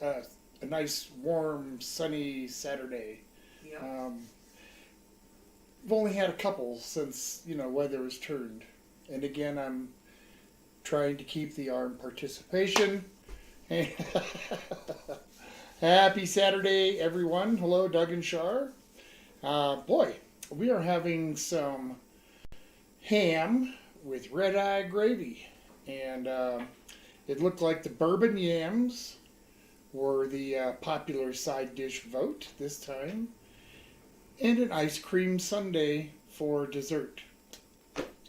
a nice, warm, sunny Saturday. Yeah. I've only had a couple since, weather has turned. And again, I'm trying to keep the arm participation. Happy Saturday, everyone. Hello, Doug and Shar. Boy, we are having some ham with Redeye gravy. And it looked like the Bourbon yams were the popular side dish vote this time. And an ice cream sundae for dessert.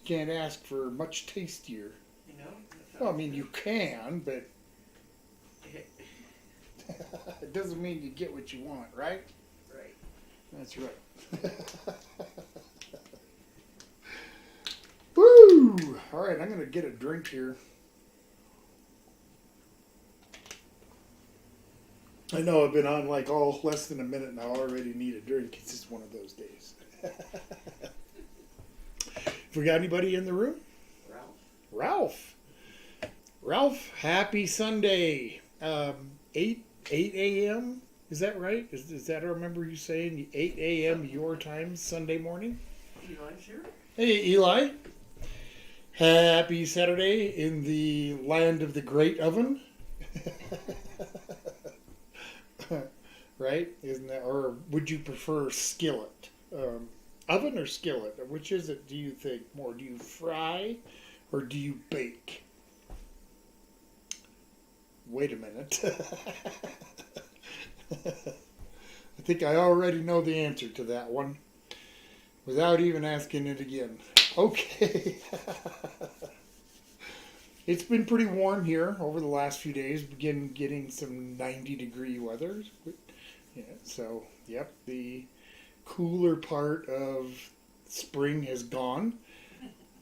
Can't ask for much tastier. Well, I mean, you can, but it doesn't mean you get what you want, right? Right. That's right. Woo! All right, I'm going to get a drink here. I know I've been on like less than a minute and I already need a drink. It's just one of those days. Have we got anybody in the room? Ralph, happy Sunday. 8 a.m. Is that right? Is that I remember you saying 8 a.m. your time Sunday morning? Eli's here. Hey, Eli. Happy Saturday in the land of the great oven. Right? Isn't that? Or would you prefer skillet? Oven or skillet? Which is it, do you think more? Do you fry or do you bake? Wait a minute. I think I already know the answer to that one without even asking it again. Okay. It's been pretty warm here over the last few days. Begin getting some 90-degree weather. Yeah, so, yep, the cooler part of spring has gone,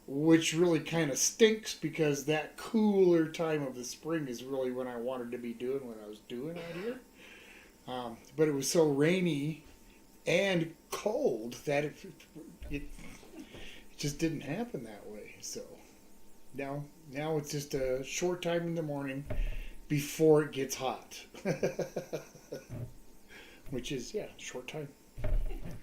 which really kind of stinks because that cooler time of the spring is really when I wanted to be doing what I was doing out here. But it was so rainy and cold that it just didn't happen that way. So now it's just a short time in the morning before it gets hot. Which is, short time.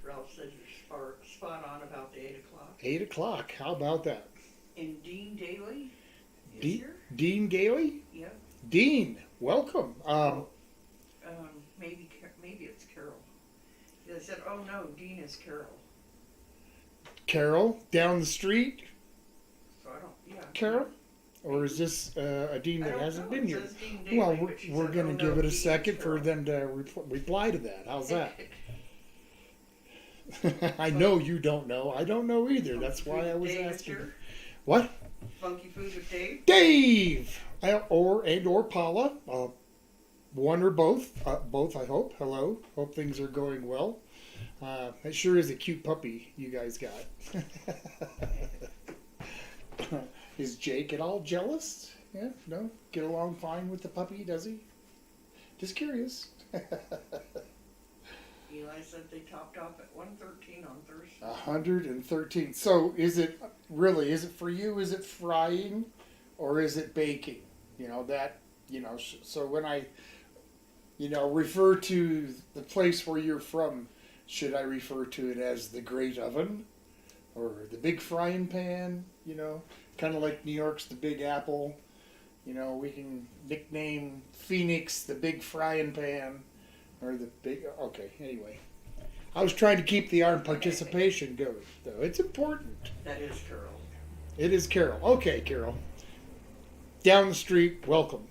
Ralph says you're spot on about the 8 o'clock. 8 o'clock. How about that? And Dean Daly is here? Dean Gailey? Yeah. Dean, welcome. Maybe it's Carol. They said, oh no, Dean is Carol. Carol, down the street? So I don't, yeah. Carol? Or is this a Dean that hasn't been here? Daily, Well, we're going to give it a second for Carol. them to reply to that. How's that? I know you don't know. I don't know either. That's why I was Dave asking. Here? What? Funky Food with Dave? Dave! Or Paula. One or both. Both, I hope. Hello. Hope things are going well. It sure is a cute puppy you guys got. Is Jake at all jealous? Yeah? No? Get along fine with the puppy, does he? Just curious. Eli said they topped off at 113 on Thursday. 113. So is it for you, is it frying or is it baking? So when I, refer to the place where you're from, should I refer to it as the great oven or the big frying pan? Kind of like New York's the Big Apple. We can nickname Phoenix the big frying pan. Or the big, okay, anyway. I was trying to keep the arm participation going, though. It's important. That is Carol. It is Carol. Okay, Carol. Down the street, welcome.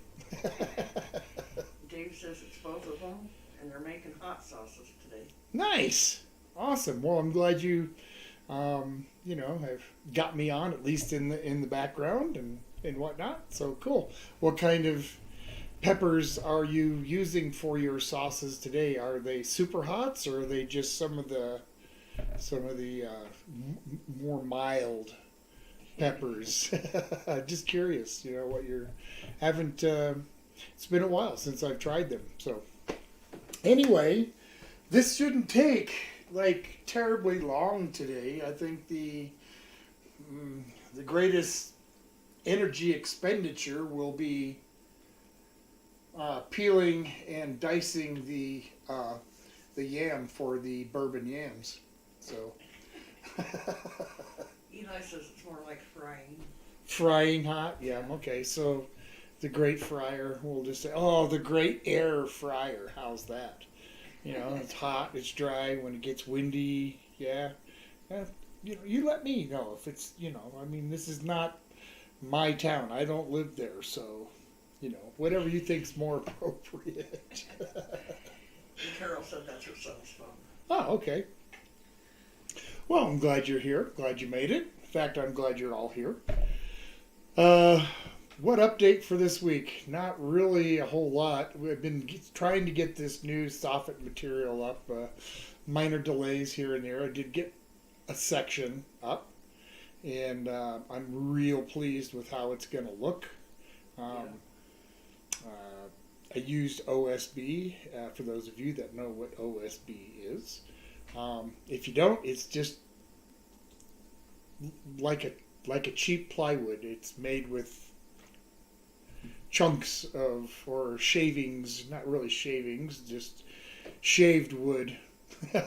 Dave says it's both of them, and they're making hot sauces today. Nice. Awesome. Well, I'm glad you, have got me on, at least in the background and whatnot. So cool. What kind of peppers are you using for your sauces today? Are they super hots or are they just some of the more mild peppers? Just curious, what you're haven't. It's been a while since I've tried them. So anyway, this shouldn't take like terribly long today. I think the greatest energy expenditure will be peeling and dicing the yam for the bourbon yams. So Eli says it's more like frying. frying hot yam. Okay, so the great fryer. We'll just say, oh, the great air fryer. How's that? You know, it's hot, it's dry. When it gets windy, yeah. You let me know if it's, I mean, this is not my town. I don't live there, so, whatever you think's more appropriate. And Carol said that's her son's phone. Oh, okay. Well, I'm glad you're here. Glad you made it. In fact, I'm glad you're all here. What update for this week? Not really a whole lot. We've been trying to get this new soffit material up. Minor delays here and there. I did get a section up, and I'm real pleased with how it's going to look. I used OSB, for those of you that know what OSB is. If you don't, it's just like a cheap plywood. It's made with chunks or shavings, not really shavings, just shaved wood.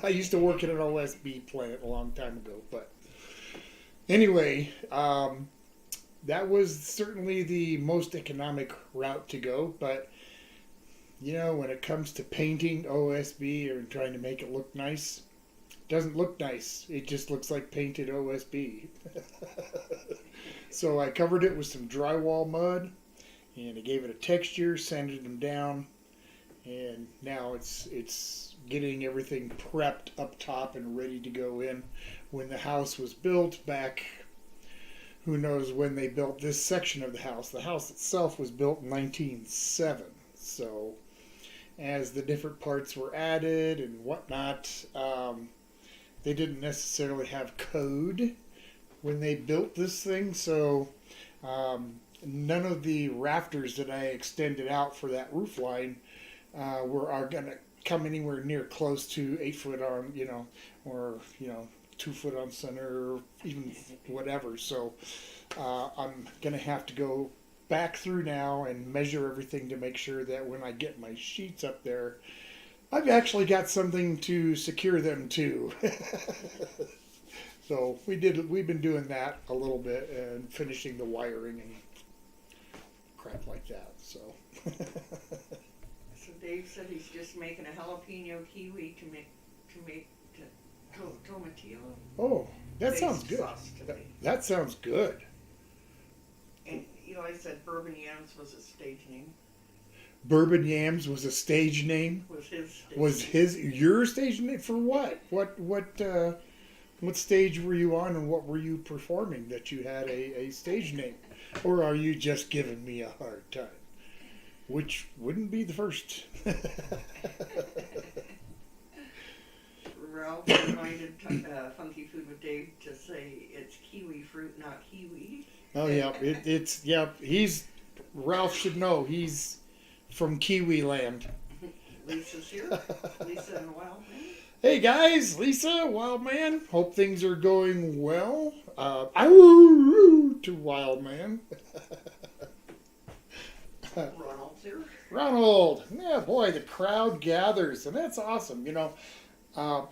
I used to work at an OSB plant a long time ago, but anyway, that was certainly the most economic route to go. But when it comes to painting OSB or trying to make it look nice, it doesn't look nice. It just looks like painted OSB. So I covered it with some drywall mud, and I gave it a texture, sanded them down, and now it's getting everything prepped up top and ready to go in. When the house was built back, who knows when they built this section of the house. The house itself was built in 1907. So as the different parts were added and whatnot, they didn't necessarily have code when they built this thing. So none of the rafters that I extended out for that roof line are going to come anywhere near close to 8 foot on, or 2 foot on center, or even whatever. So I'm going to have to go back through now and measure everything to make sure that when I get my sheets up there, I've actually got something to secure them to. So we've been doing that a little bit and finishing the wiring and crap like that. So. So Dave said he's just making a jalapeno kiwi to make tomatillo. Oh, that sounds good. That sounds good. And Eli said bourbon yams was a stage name. Bourbon yams was a stage name. Was his your stage name for what? What stage were you on, and what were you performing that you had a stage name? Or are you just giving me a hard time? Which wouldn't be the first. Ralph reminded Funky Food with Dave to say it's kiwi fruit, not kiwi. Oh yeah, Ralph should know he's from Kiwi land. Lisa's here. Lisa and Wildman. Hey guys, Lisa, Wildman. Hope things are going well. To Wildman. Ronald's here. Ronald, yeah, boy, the crowd gathers, and that's awesome.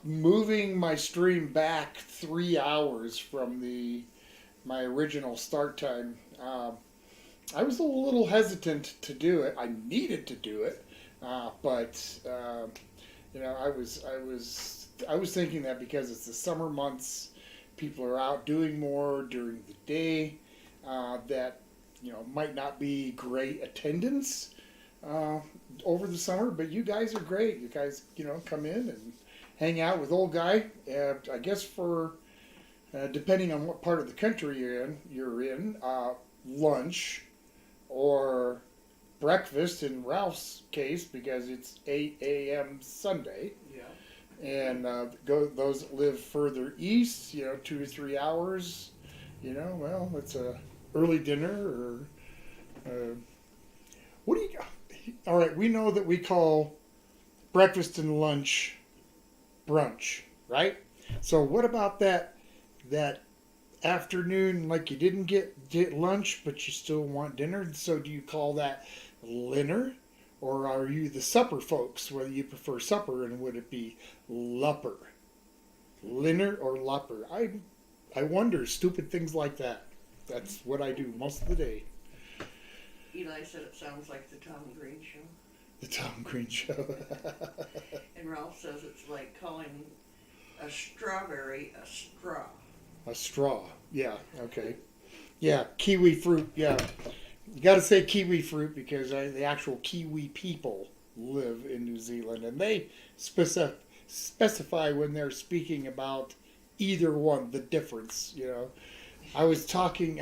Moving my stream back 3 hours from my original start time. I was a little hesitant to do it. I needed to do it, but I was thinking that because it's the summer months, people are out doing more during the day. That might not be great attendance over the summer, but you guys are great. You guys, come in and hang out with old guy. I guess for depending on what part of the country you're in, lunch or breakfast in Ralph's case, because it's 8 a.m. Sunday. Yeah. And those that live further east, 2 to 3 hours, well, it's a early dinner or what do you? All right, we know that we call breakfast and lunch brunch, right? So what about that afternoon, like you didn't get lunch but you still want dinner? So do you call that dinner, Or are you the supper folks, whether you prefer supper, and would it be lupper? Linner or lupper? I wonder stupid things like that. That's what I do most of the day. Eli said it sounds like the Tom Green Show. The Tom Green Show. And Ralph says it's like calling a strawberry a straw. A straw. Yeah, okay. Yeah, kiwi fruit. Yeah. You got to say kiwi fruit because the actual kiwi people live in New Zealand, and they specify when they're speaking about either one, the difference. You know, I was talking.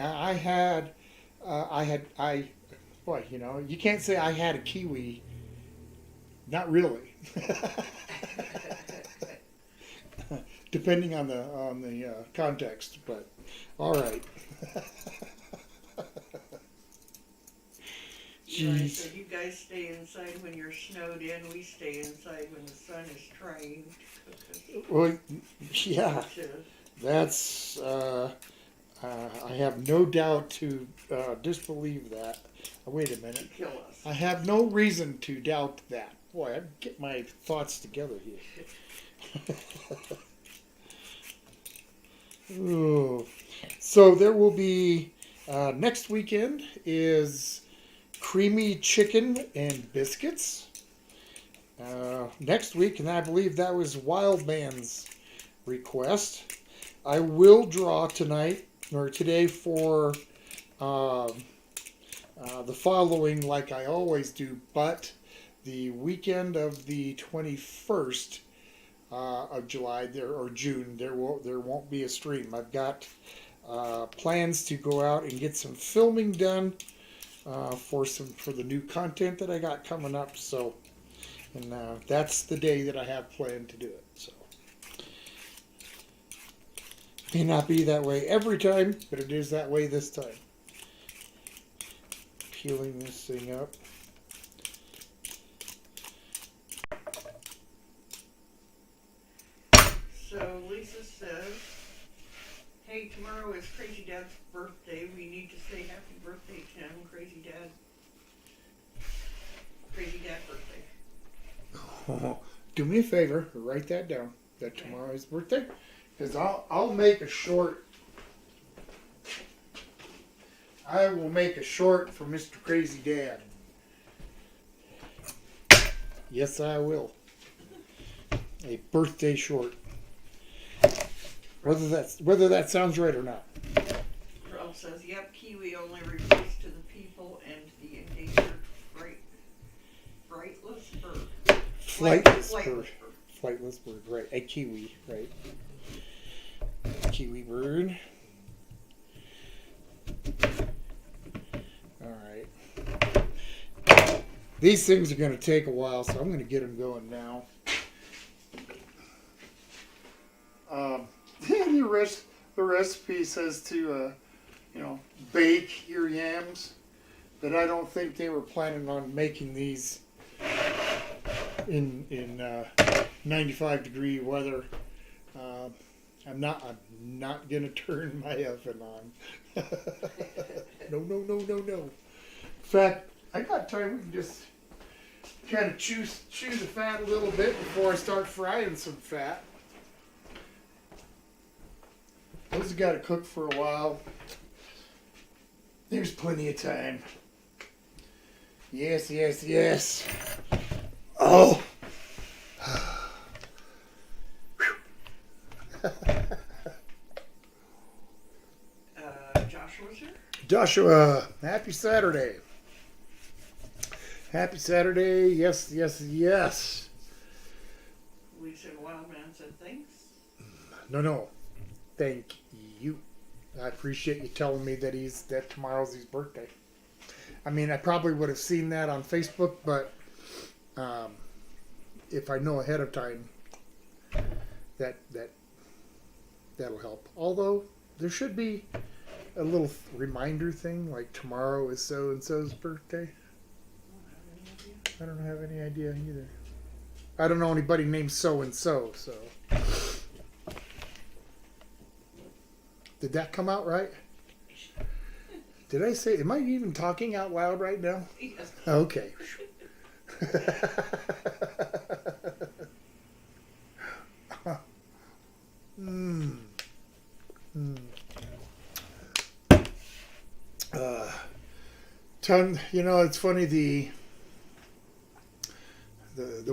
Boy, you know, you can't say I had a kiwi. Not really. Depending on the context, but all right. Eli said, you guys stay inside when you're snowed in. We stay inside when the sun is trying to cook us. Well, yeah, that's. I have no doubt to disbelieve that. Wait a minute. Kill us. I have no reason to doubt that. Boy, I'd get my thoughts together here. Ooh. So there will be next weekend is creamy chicken and biscuits. Next week, and I believe that was Wild Man's request. I will draw tonight or today for the following, like I always do, but the weekend of the 21st of July or June, there won't be a stream. I've got plans to go out and get some filming done for the new content that I got coming up. So, and that's the day that I have planned to do it. So, may not be that way every time, but it is that way this time. Peeling this thing up. So Lisa says, hey, tomorrow is Crazy Dad's birthday. We need to say happy birthday to him, Crazy Dad. Crazy Dad birthday. Do me a favor, write that down. That tomorrow is birthday, because I'll make a short. I will make a short for Mr. Crazy Dad. Yes, I will. A birthday short. Whether that sounds right or not. Ralph says, yep, kiwi only refers to the people and the endangered flightless bird. Flightless bird, right. A kiwi, right. Kiwi bird. Alright. These things are going to take a while, so I'm going to get them going now. The recipe says to, bake your yams, but I don't think they were planning on making these in 95-degree weather. I'm not gonna turn my oven on. No. In fact, I got time. We can just kind of chew the fat a little bit before I start frying some fat. Those have got to cook for a while. There's plenty of time. Yes. Oh. Joshua's here? Joshua, happy Saturday. Happy Saturday. Yes. We said Wild Man said thanks. No. Thank you. I appreciate you telling me that tomorrow's his birthday. I mean, I probably would have seen that on Facebook, but if I know ahead of time, that'll help. Although there should be a little reminder thing, like tomorrow is so and so's birthday. I don't have any idea either. I don't know anybody named so and so. Did that come out right? Did I say? Am I even talking out loud right now? Yes. Okay. mm. Mm. It's funny, the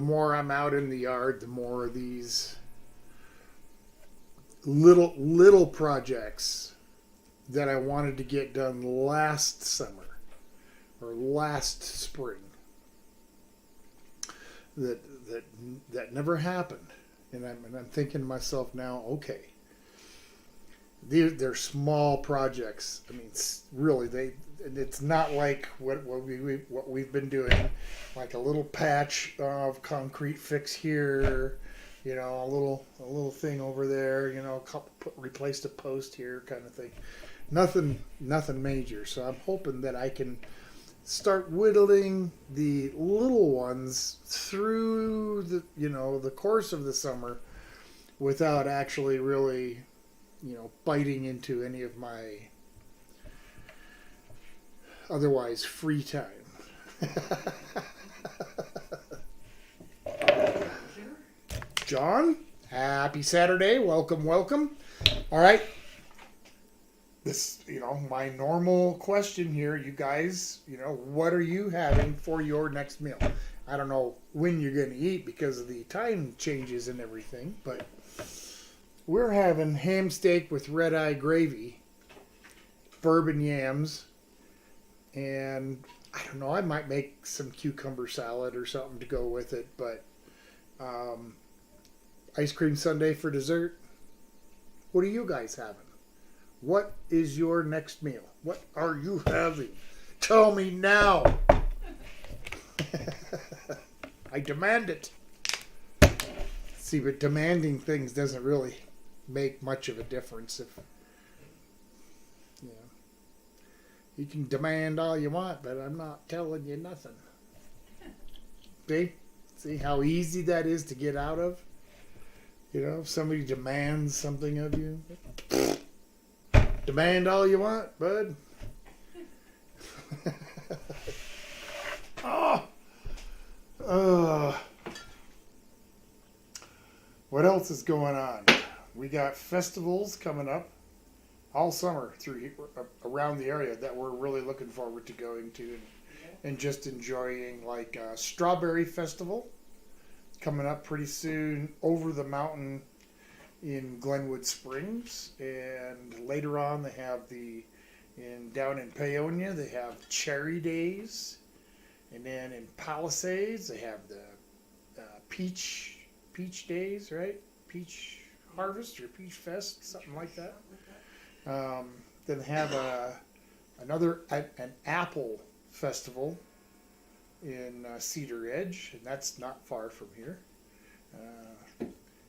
more I'm out in the yard, the more these little projects that I wanted to get done last summer or last spring that never happened. And I'm thinking to myself now, okay, they're small projects. I mean, really, it's not like what we've been doing, like a little patch of concrete fix here, a little thing over there, replaced a post here, kind of thing. Nothing major. So I'm hoping that I can start whittling the little ones through the course of the summer without actually really biting into any of my otherwise free time. John, happy Saturday. Welcome. All right. This, my normal question here, you guys, what are you having for your next meal? I don't know when you're going to eat because of the time changes and everything, but we're having ham steak with Redeye gravy, bourbon yams, and I don't know, I might make some cucumber salad or something to go with it, but ice cream sundae for dessert. What are you guys having? What is your next meal? What are you having? Tell me now. I demand it. See, but demanding things doesn't really make much of a difference. If you can demand all you want, but I'm not telling you nothing. See how easy that is to get out of? If somebody demands something of you, demand all you want, bud. What else is going on? We got festivals coming up all summer through around the area that we're really looking forward to going to and just enjoying, like Strawberry Festival coming up pretty soon over the mountain in Glenwood Springs, and later on they have down in Paonia they have Cherry Days, and then in Palisades they have the Peach Days, right? Peach Harvest or Peach Fest, something like that. Then they have an apple festival in Cedar Edge, and that's not far from here.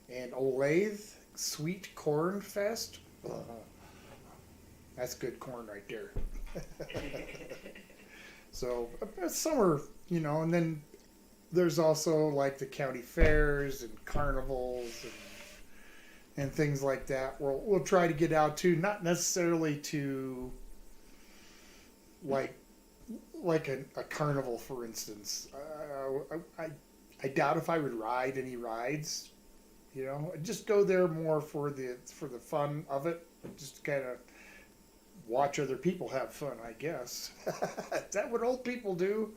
And Olathe Sweet Corn Fest. That's good corn right there. So summer, and then there's also like the county fairs and carnivals and things like that. We'll try to get out to, not necessarily to like a carnival, for instance. I doubt if I would ride any rides. I'd just go there more for the fun of it, just kind of watch other people have fun, I guess. Is that what old people do?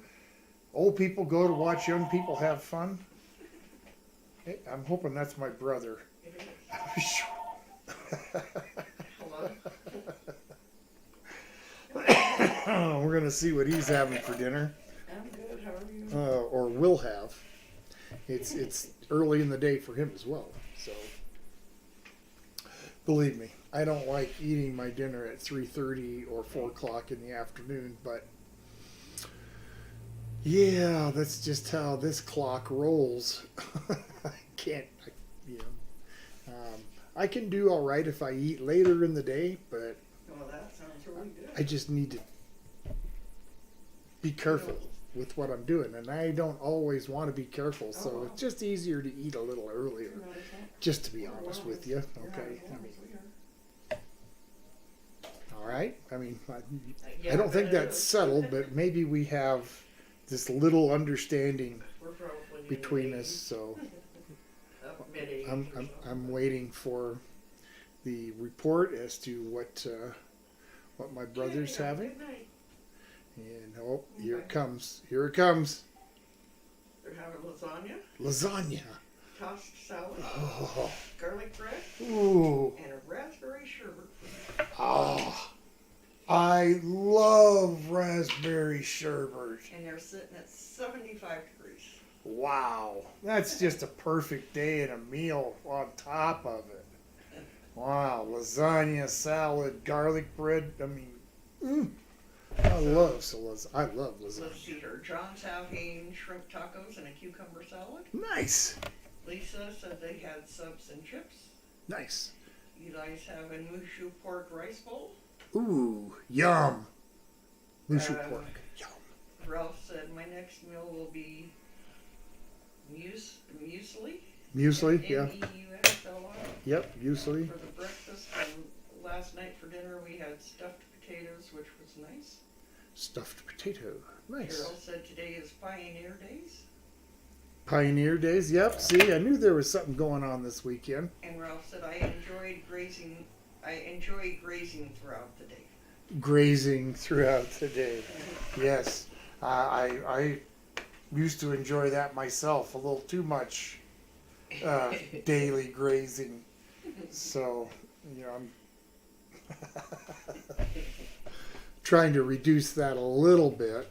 Old people go to watch young people have fun? Hey, I'm hoping that's my brother. We're going to see what he's having for dinner. I'm good. How are you? Or will have. It's early in the day for him as well. So, believe me, I don't like eating my dinner at 3:30 or 4 o'clock in the afternoon, but yeah, that's just how this clock rolls. I can't, I can do all right if I eat later in the day, but Well, that sounds really good. I just need to be careful with what I'm doing, and I don't always want to be careful, so it's just easier to eat a little earlier, just to be honest with you. Okay, all right. I mean, I don't think that's settled, but maybe we have this little understanding We're probably in between the us. So up mid-80s I'm or something. I'm waiting for the report as to what my brother's Okay, having. good night. And oh, here it Okay. comes. Here it comes. They're having lasagna, Lasagna. tossed salad, Oh, garlic bread, ooh. and a raspberry sherbet. Ah. I love raspberry sherbet. And they're sitting at 75 degrees. Wow. That's just a perfect day and a meal on top of it. Wow. Lasagna, salad, garlic bread. I mean, I love Let's lasagna. see here. John's having shrimp tacos and a cucumber salad. Nice. Lisa said they had subs and chips. Nice. Eli's having mushu pork rice bowl. Ooh, yum. Mushu pork. Yum. Ralph said my next meal will be muesli. Muesli, yeah. M-E-U-S-L-I. Yep, muesli. For the breakfast, and last night for dinner we had stuffed potatoes, which was nice. Stuffed potato. Nice. Carol said today is Pioneer Days. Pioneer Days, yep. See, I knew there was something going on this weekend. And Ralph said I enjoy grazing throughout the day. Grazing throughout the day. Yes, I used to enjoy that myself a little too much, daily grazing. So, I'm trying to reduce that a little bit.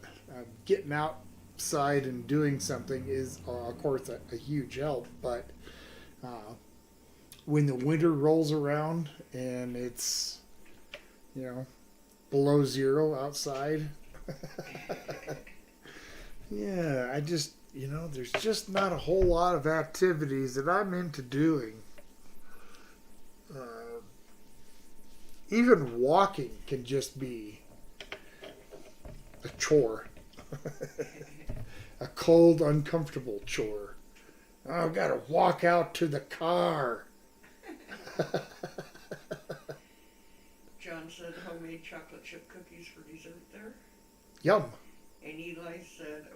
Getting outside and doing something is, of course, a huge help. But when the winter rolls around and it's, below zero outside, yeah, I just, there's just not a whole lot of activities that I'm into doing. Even walking can just be a chore. A cold, uncomfortable chore. I've got to walk out to the car. John said homemade chocolate chip cookies for dessert there. Yum. And Eli said a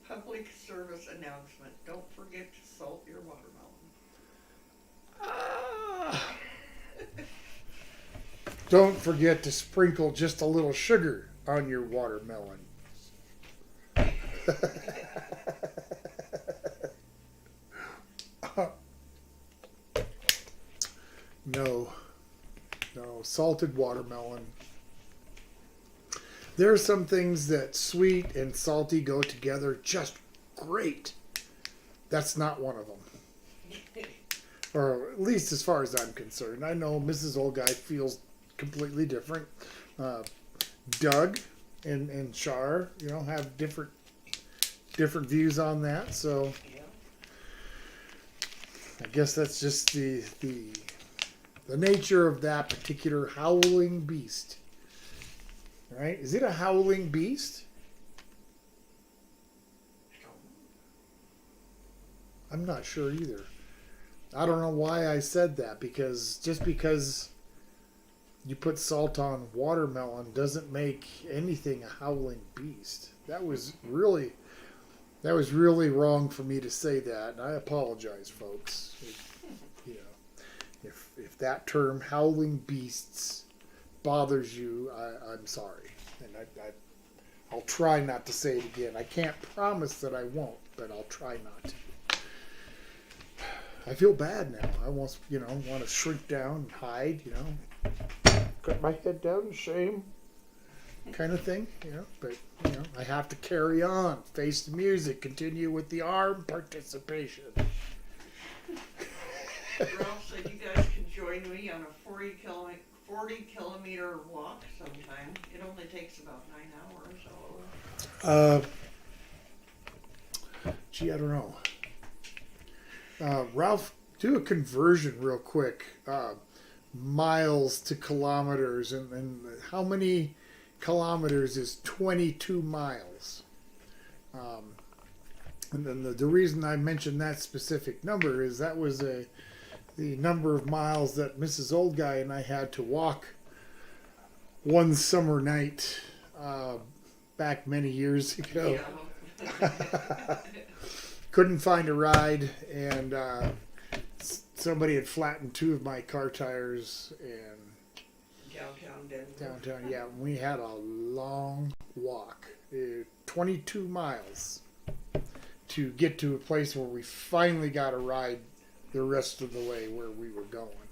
public service announcement. Don't forget to salt your watermelon. Ah. Don't forget to sprinkle just a little sugar on your watermelon. No, salted watermelon. There are some things that sweet and salty go together just great. That's not one of them. Or at least as far as I'm concerned. I know Mrs. Old Guy feels completely different. Doug and Char, have different views on that. So Yeah. I guess that's just the nature of that particular howling beast. Right? Is it a howling beast? I'm not sure either. I don't know why I said that, because just because you put salt on watermelon doesn't make anything a howling beast. That was really wrong for me to say that, and I apologize, folks. If that term howling beasts bothers you, I'm sorry, and I'll try not to say it again. I can't promise that I won't, but I'll try not to. I feel bad now. I almost, want to shrink down and hide, cut my head down in shame, kind of thing, But, I have to carry on, face the music, continue with the arm participation. Ralph said you guys can join me on a 40 kilometer walk sometime. It only takes about 9 hours. Gee, I don't know. Ralph, do a conversion real quick. Miles to kilometers, and how many kilometers is 22 miles? And then the reason I mentioned that specific number is that was the number of miles that Mrs. Old Guy and I had to walk one summer night back many years ago. Yeah. couldn't find a ride, and somebody had flattened 2 of my car tires, and downtown. Yeah, we had a long walk, 22 miles, to get to a place where we finally got a ride the rest of the way where we were going.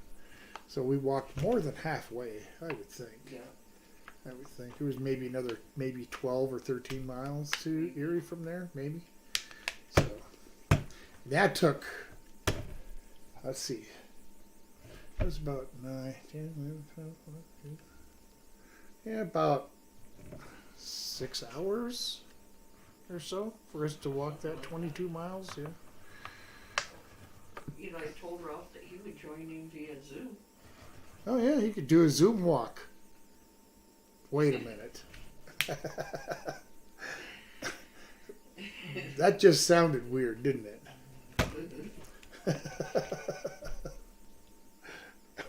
So we walked more than halfway, I would think. Yeah. I would think it was maybe 12 or 13 miles to Erie from there, maybe. So that took, let's see, it was about 9, 10, 11, 12, 14, yeah, about 6 hours or so for us to walk that 22 miles. Yeah. You know, I told Ralph that he would join in via Zoom. Oh yeah, he could do a Zoom walk. Wait a minute. That just sounded weird, didn't it?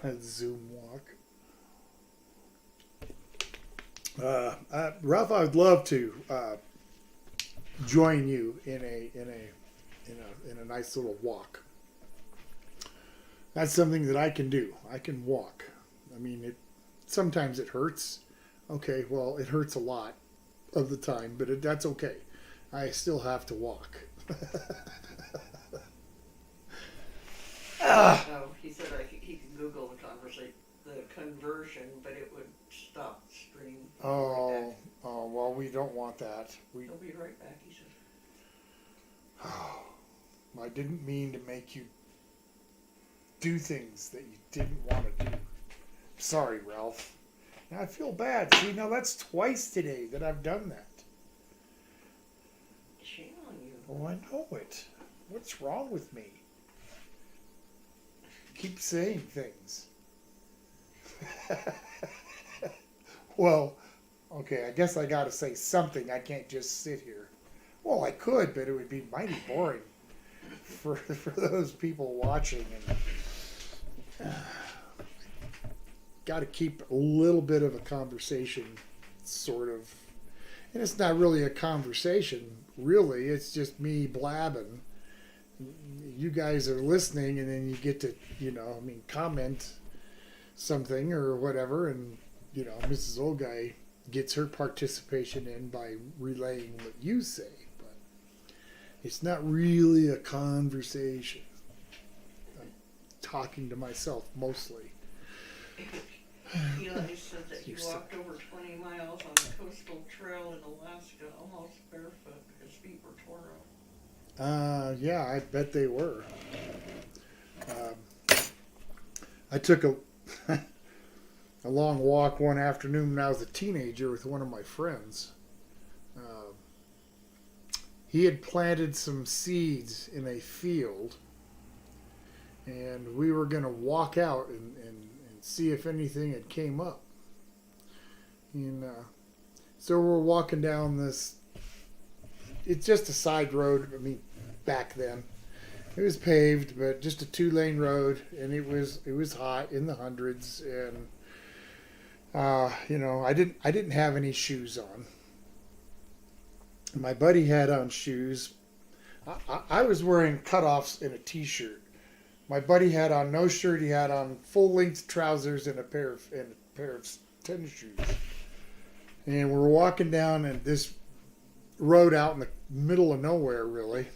A Zoom walk. Ralph, I would love to join you in a nice little walk. That's something that I can do. I can walk. I mean, sometimes it hurts. Okay, well, it hurts a lot of the time, but that's okay. I still have to walk. No, he said he could Google the conversion, but it would stop the stream. Oh, well, we don't want that. He'll be right back, he said. Oh, I didn't mean to make you do things that you didn't want to do. Sorry, Ralph. Now I feel bad. See, now that's twice today that I've done that. Shame on you. Oh, I know it. What's wrong with me? Keep saying things. Well, okay, I guess I gotta say something. I can't just sit here. Well, I could, but it would be mighty boring for those people watching. And got to keep a little bit of a conversation, sort of. And it's not really a conversation, really. It's just me blabbing. You guys are listening, and then you get to, comment something or whatever. And, Mrs. Old Guy gets her participation in by relaying what you say. But it's not really a conversation. I'm talking to myself mostly. Eli said that he walked over 20 miles on a coastal trail in Alaska almost barefoot. His feet were tore up. Yeah, I bet they were. I took a long walk one afternoon when I was a teenager with one of my friends. He had planted some seeds in a field, and we were going to walk out and see if anything had came up. And so we're walking down this. It's just a side road. I mean, back then it was paved, but just a 2-lane road, and it was hot in the hundreds, and I didn't have any shoes on. My buddy had on shoes. I was wearing cutoffs and a t-shirt. My buddy had on no shirt. He had on full-length trousers and a pair of tennis shoes. And we're walking down this road out in the middle of nowhere, really.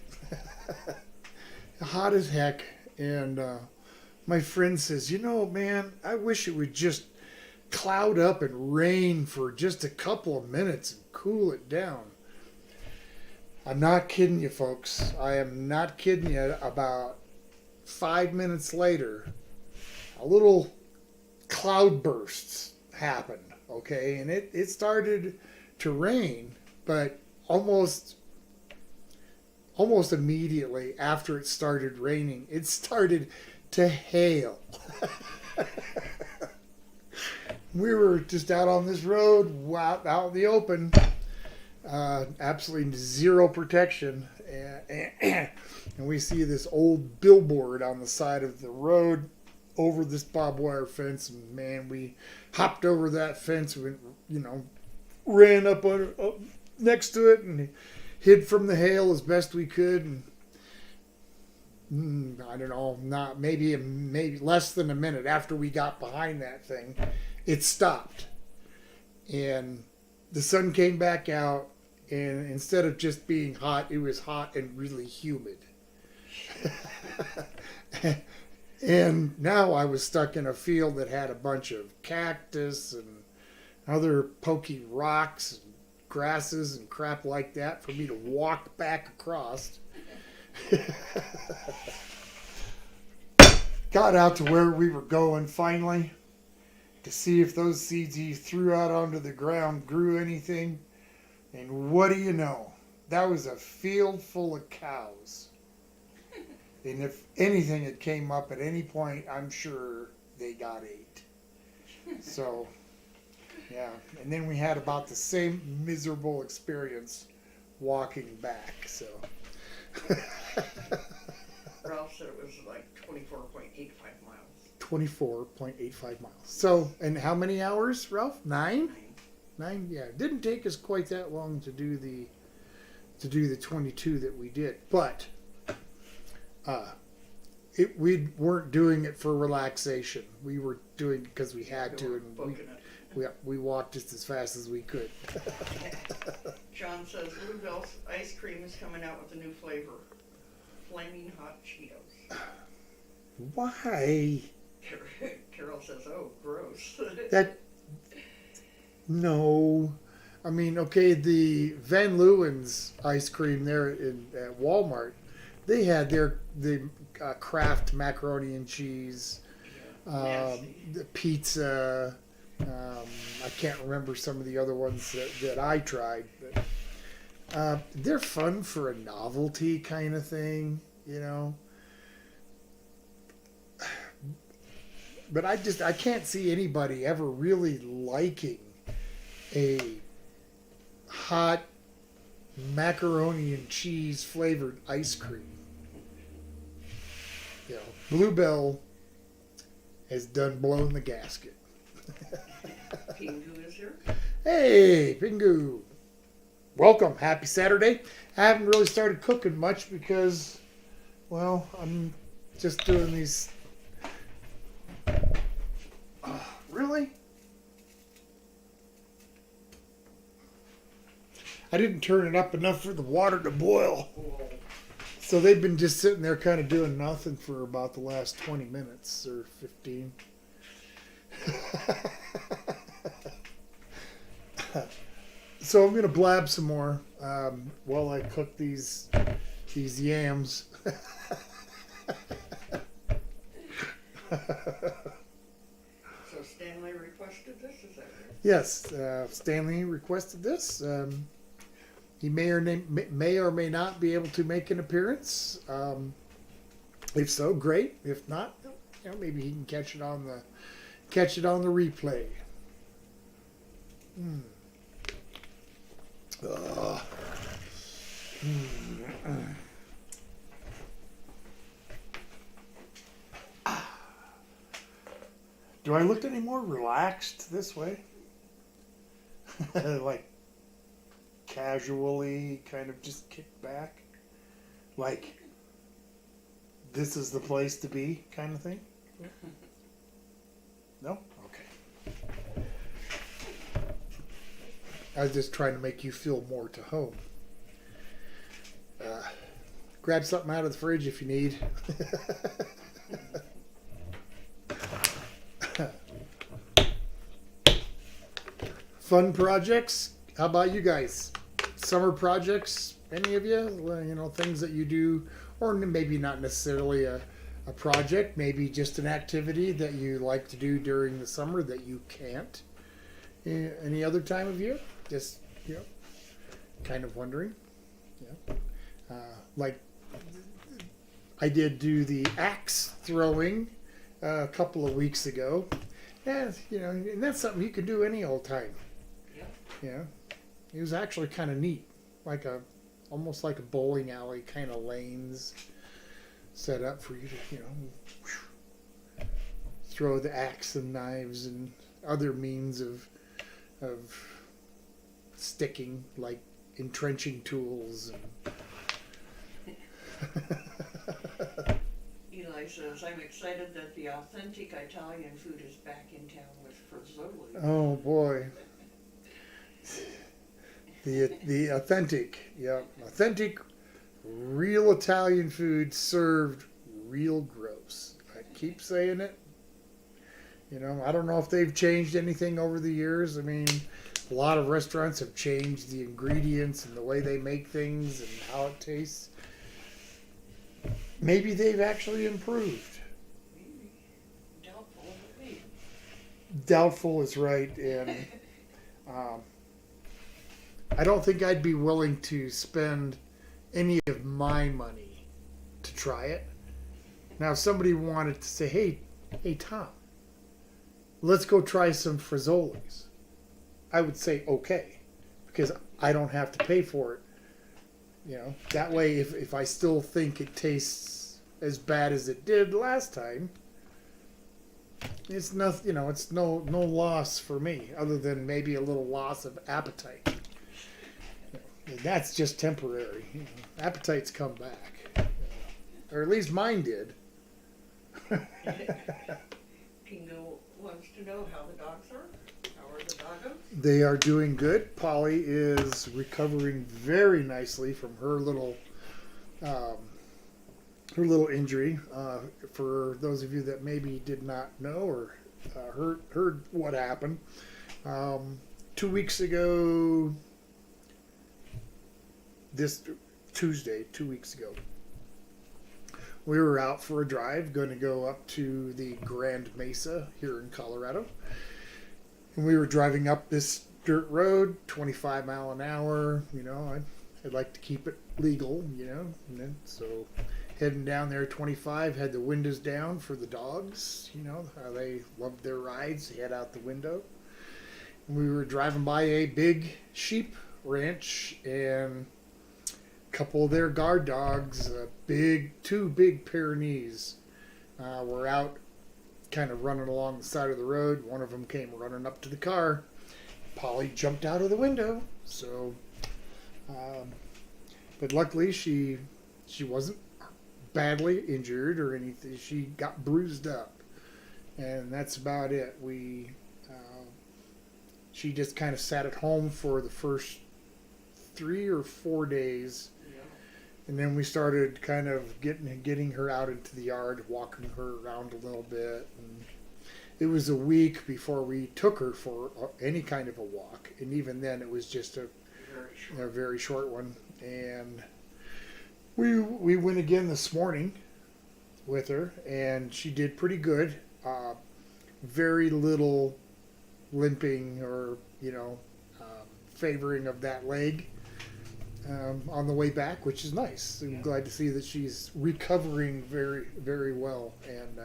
Hot as heck. And my friend says, man, I wish it would just cloud up and rain for just a couple of minutes and cool it down. I'm not kidding you, folks. I am not kidding you. About 5 minutes later, a little cloud bursts happened, okay? And it started to rain, but almost immediately after it started raining, it started to hail. We were just out on this road, out in the open, absolutely zero protection, and we see this old billboard on the side of the road over this barbed wire fence, and man, we hopped over that fence, and ran up next to it and hid from the hail as best we could, and I don't know, not maybe less than a minute after we got behind that thing, it stopped, and the sun came back out, and instead of just being hot, it was hot and really humid. And now I was stuck in a field that had a bunch of cactus and other pokey rocks and grasses and crap like that for me to walk back across. Got out to where we were going finally to see if those seeds he threw out onto the ground grew anything. And what do you know? That was a field full of cows. And if anything had came up at any point, I'm sure they got ate. So, yeah. And then we had about the same miserable experience walking back. So. Ralph said it was like 24.85 miles. 24.85 miles. So, and how many hours, Ralph? 9? 9. Yeah, it didn't take us quite that long to do the 22 that we did, but we weren't doing it for relaxation. We were doing it because we had to, and we walked just as fast as we could. John says Bluebell's ice cream is coming out with a new flavor, flaming hot Cheetos. Why? Carol says, "Oh, gross." No. I mean, okay, the Van Leeuwen's ice cream there at Walmart, they had the Kraft macaroni and cheese, the pizza. I can't remember some of the other ones that I tried, but they're fun for a novelty kind of thing, you know. But I can't see anybody ever really liking a hot macaroni and cheese flavored ice cream. You know, Bluebell has done blown the gasket. Pingu is here. Hey, Pingu. Welcome. Happy Saturday. I haven't really started cooking much because, well, I'm just doing these. Really? I didn't turn it up enough for the water to boil. So they've been just sitting there kind of doing nothing for about the last 20 minutes or 15. So I'm going to blab some more while I cook these yams. So Stanley requested this, is that right? Yes, Stanley requested this. He may or may not be able to make an appearance. If so, great. If not, you know, maybe he can catch it on the replay. Do I look any more relaxed this way? Like casually kind of just kick back? Like this is the place to be kind of thing? No? Okay. I was just trying to make you feel more to home. Grab something out of the fridge if you need. Fun projects? How about you guys? Summer projects? Any of you? Well, you know, things that you do, or maybe not necessarily a project, maybe just an activity that you like to do during the summer that you can't any other time of year? Just, you know, kind of wondering. Yeah. Like, I did do the axe throwing a couple of weeks ago. And, you know, and that's something you can do any old time. Yeah. It was actually kind of neat. Like almost like a bowling alley kind of lanes set up for you to, you know, throw the axe and knives and other means of sticking, like entrenching tools and says, I'm excited that the authentic Italian food is back in town with Frizzoli. Oh boy. The authentic, yeah, authentic, real Italian food served real gross. I keep saying it. You know, I don't know if they've changed anything over the years. I mean, a lot of restaurants have changed the ingredients and the way they make things and how it tastes. Maybe they've actually improved. Maybe. Doubtful, but maybe. Doubtful is right, and I don't think I'd be willing to spend any of my money to try it. Now, if somebody wanted to say, hey, Tom, let's go try some Frizzolis, I would say okay, because I don't have to pay for it. You know, that way, if I still think it tastes as bad as it did last time, it's nothing. You know, it's no loss for me, other than maybe a little loss of appetite. And that's just temporary. You know, appetites come back, or at least mine did. Pingo wants to know how the dogs are. How are the doggos? They are doing good. Polly is recovering very nicely from her little injury. For those of you that maybe did not know or heard what happened, 2 weeks ago, this Tuesday, 2 weeks ago, we were out for a drive, going to go up to the Grand Mesa here in Colorado. And we were driving up this dirt road, 25 mile an hour. You know, I'd like to keep it legal, you know. And then, so heading down there, 25, had the windows down for the dogs. You know, how they loved their rides. They had out the window. And we were driving by a big sheep ranch, and a couple of their guard dogs, two big Pyrenees, were out kind of running along the side of the road. One of them came running up to the car. Polly jumped out of the window. So, but luckily she wasn't badly injured or anything. She got bruised up, and that's about it. She just kind of sat at home for the first 3 or 4 days. And then we started kind of getting her out into the yard, walking her around a little bit. And it was a week before we took her for any kind of a walk. And even then, it was just a very short one. And we went again this morning with her, and she did pretty good. Very little limping or, favoring of that leg. On the way back, which is nice. I'm glad to see that she's recovering very, very well. And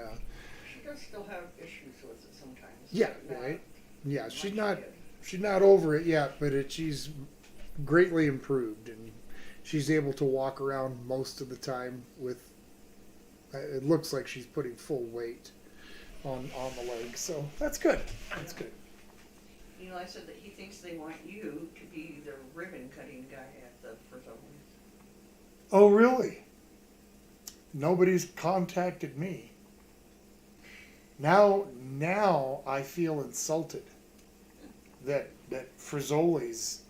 she does still have issues with it sometimes. Yeah, right. Yeah, she's not over it yet, but she's greatly improved, and she's able to walk around most of the time with. It looks like she's putting full weight on the leg, so that's good. That's good. Eli said that he thinks they want you to be the ribbon cutting guy at the Frizzoli. Oh, really? Nobody's contacted me. Now I feel insulted that Frizzoli's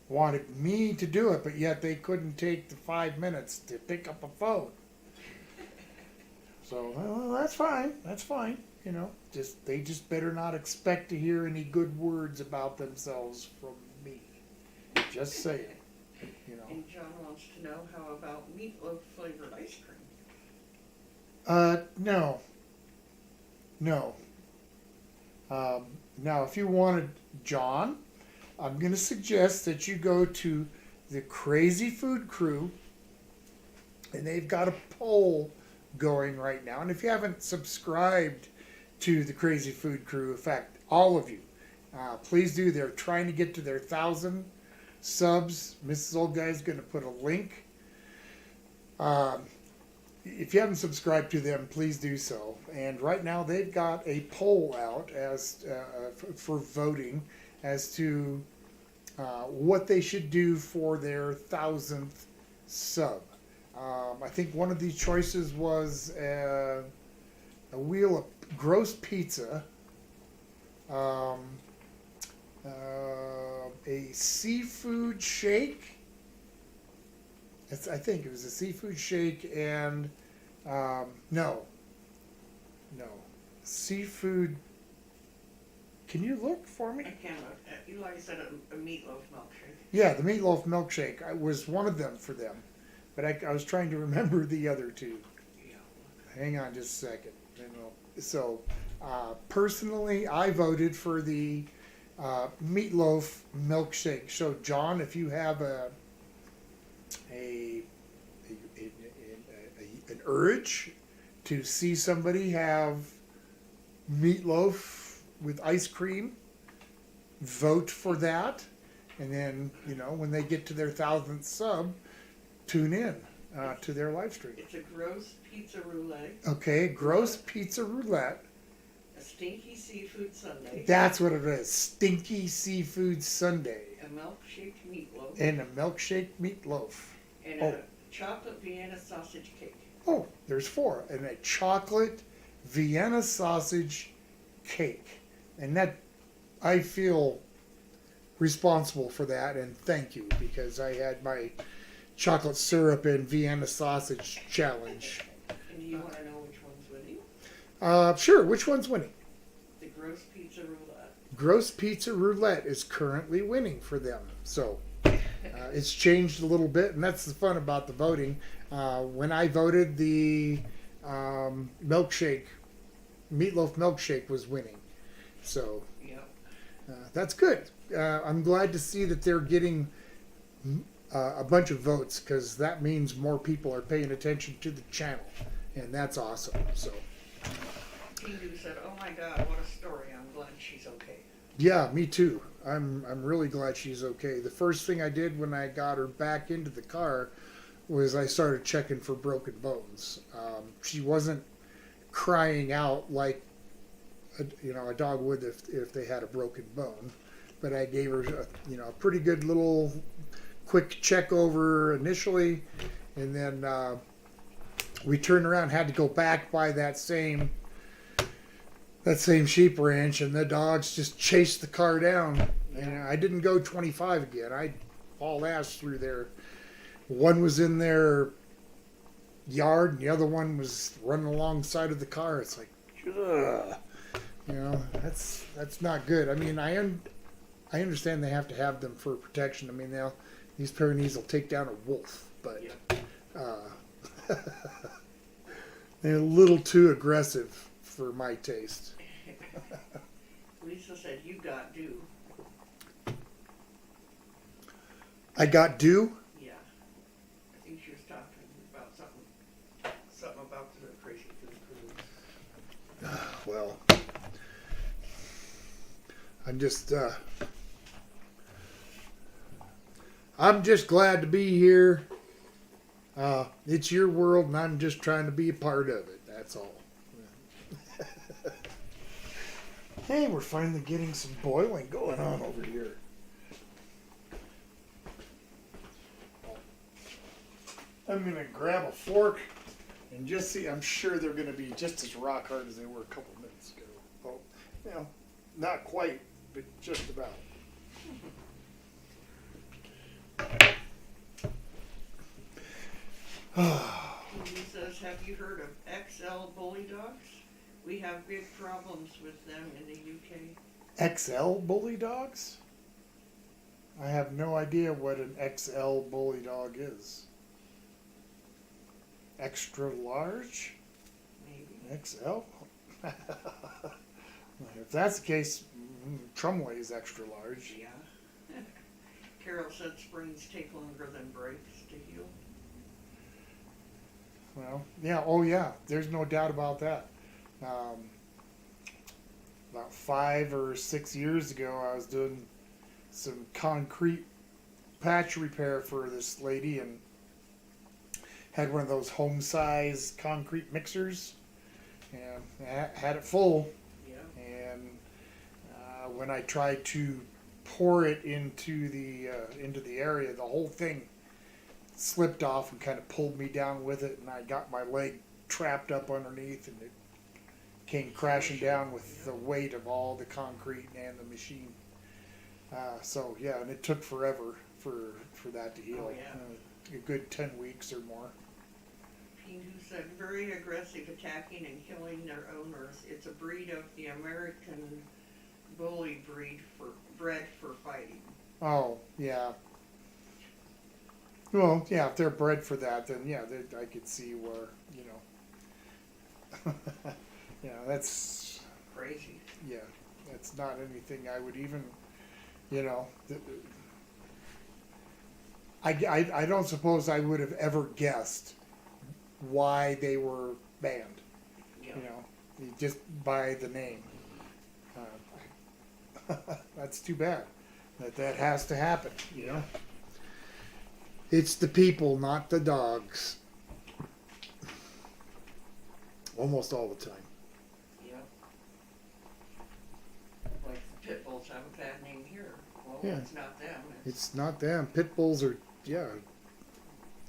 wanted me to do it, but yet they couldn't take the 5 minutes to pick up a phone. So, well, that's fine. That's fine. They just better not expect to hear any good words about themselves from me. Just saying. And John wants to know, how about meatloaf flavored ice cream? No. Now, if you wanted John, I'm going to suggest that you go to the Crazy Food Crew, and they've got a poll going right now. And if you haven't subscribed to the Crazy Food Crew, in fact, all of you, please do. They're trying to get to their 1,000 subs. Mrs. Old Guy is going to put a link. If you haven't subscribed to them, please do so. And right now they've got a poll out as for voting as to what they should do for their 1,000th sub. I think one of these choices was a wheel of gross pizza, um, a seafood shake. I think it was a seafood shake and no, seafood. Can you look for me? I can look. Eli said a meatloaf milkshake. Yeah, the meatloaf milkshake. I was one of them for them, but I was trying to remember the other two. Yeah. Hang on just a second. So, personally, I voted for the meatloaf milkshake. So, John, if you have an urge to see somebody have meatloaf with ice cream, vote for that. And then, when they get to their 1,000th sub, tune in to their live stream. It's a gross pizza roulette, Okay, gross pizza roulette. a stinky seafood sundae, That's what it is. Stinky seafood sundae. a milkshake meatloaf, And a milkshake meatloaf. and a chocolate Vienna sausage cake. Oh, there's 4. And a chocolate Vienna sausage cake. And that, I feel responsible for that, and thank you, because I had my chocolate syrup and Vienna sausage challenge. And do you want to know which one's winning? Sure, which one's winning? The gross pizza roulette. Gross Pizza Roulette is currently winning for them. So it's changed a little bit, and that's the fun about the voting. When I voted, the meatloaf milkshake was winning. So Yep. that's good. I'm glad to see that they're getting a bunch of votes, because that means more people are paying attention to the channel, and that's awesome. So Kingu said, "Oh my God, what a story! I'm glad she's okay." yeah, me too. I'm really glad she's okay. The first thing I did when I got her back into the car was I started checking for broken bones. She wasn't crying out like a dog would if they had a broken bone, but I gave her a pretty good little quick check over initially, and then we turned around, had to go back by that same sheep ranch, and the dogs just chased the car down. And I didn't go 25 again. I hauled ass through there. One was in their yard, and the other one was running alongside of the car. It's like, ugh. That's not good. I mean, I understand they have to have them for protection. I mean, these Pyrenees will take down a wolf, but they're a little too aggressive for my taste. Lisa said, "You got due." I got due? Yeah. I think she was talking about something about the crazy food cruise. Well, I'm just glad to be here. It's your world, and I'm just trying to be a part of it. That's all. Hey, we're finally getting some boiling going on over here. I'm going to grab a fork and just see. I'm sure they're going to be just as rock hard as they were a couple minutes ago. Oh, not quite, but just about. He says, "Have you heard of XL bully dogs? We have big problems with them in the UK." XL bully dogs? I have no idea what an XL bully dog is. Extra large? Maybe. XL? If that's the case, Trumway is extra large. Yeah. Carol said springs take longer than breaks to heal. Well, yeah, oh yeah, there's no doubt about that. About 5 or 6 years ago, I was doing some concrete patch repair for this lady, and had one of those home-size concrete mixers, and had it full. Yeah. And when I tried to pour it into the area, the whole thing slipped off and kind of pulled me down with it, and I got my leg trapped up underneath, and it came crashing down with the weight of all the concrete and the machine. So yeah, and it took forever for that to heal. Oh, yeah. A good 10 weeks or more. Pingu said, very aggressive, attacking and killing their owners. It's a breed of the American bully breed bred for fighting. Oh, yeah. Well, yeah, if they're bred for that, then yeah, I could see where, yeah, that's Crazy. yeah, that's not anything I would even, you know, I don't suppose I would have ever guessed why they were banned, Yeah. just by the name. That's too bad that has to happen, It's the people, not the dogs. Almost all the time. Yep. Like the pit bulls have a bad name here. Well, Yeah. it's not them. It's not them. Pit bulls are,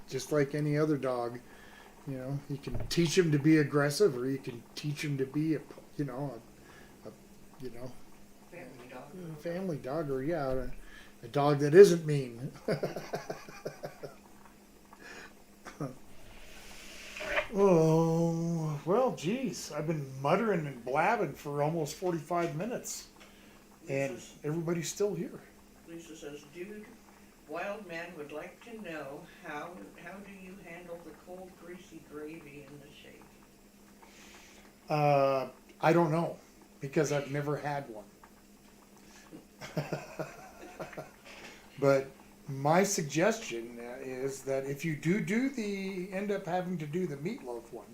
just like any other dog. You can teach them to be aggressive, or you can teach them to be a Family dog. family dog, or a dog that isn't mean. Oh, well, geez, I've been muttering and blabbing for almost 45 minutes, and everybody's still here. Lisa says, dude, wild man would like to know how do you handle the cold, greasy gravy in the shake? I don't know, because I've never had one. But my suggestion is that if you end up having to do the meatloaf one,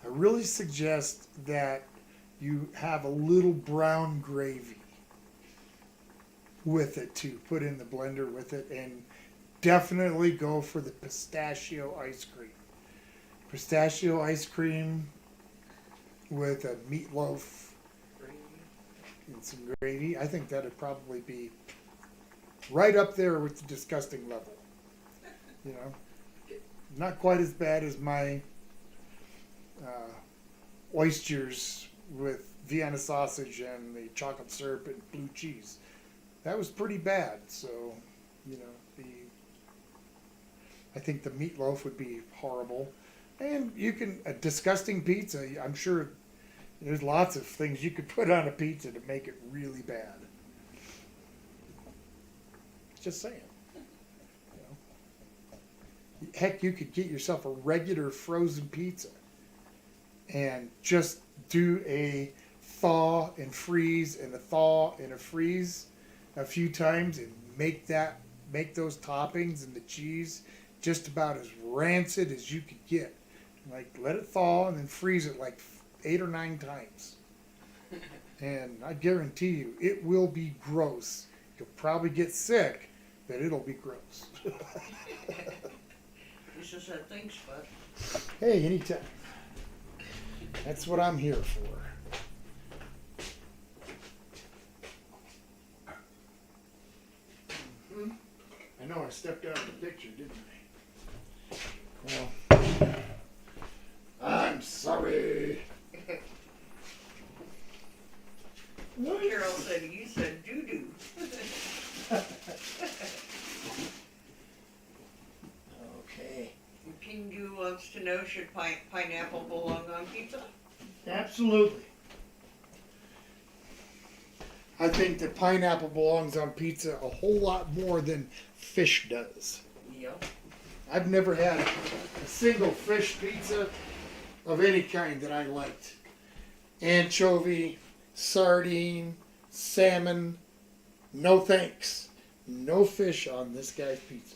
I really suggest that you have a little brown gravy with it to put in the blender with it, and definitely go for the pistachio ice cream. Pistachio ice cream with a meatloaf and some gravy. I think that'd probably be right up there with the disgusting level. Not quite as bad as my oysters with Vienna sausage and the chocolate syrup and blue cheese. That was pretty bad. So, I think the meatloaf would be horrible. And a disgusting pizza, I'm sure there's lots of things you could put on a pizza to make it really bad. Just saying. Heck, you could get yourself a regular frozen pizza and just do a thaw and freeze and a thaw and a freeze a few times, and make those toppings and the cheese just about as rancid as you could get. Like, let it thaw and then freeze it like 8 or 9 times. And I guarantee you, it will be gross. You'll probably get sick, but it'll be gross. Lisa said, thanks, bud. Hey, anytime. That's what I'm here for. I know I stepped out of the picture, didn't I? Well, I'm sorry. Carol said, you said doo-doo. Okay. Pingu wants to know, should pineapple belong on pizza? Absolutely. I think that pineapple belongs on pizza a whole lot more than fish does. Yep. I've never had a single fish pizza of any kind that I liked. Anchovy, sardine, salmon, no thanks. No fish on this guy's pizza.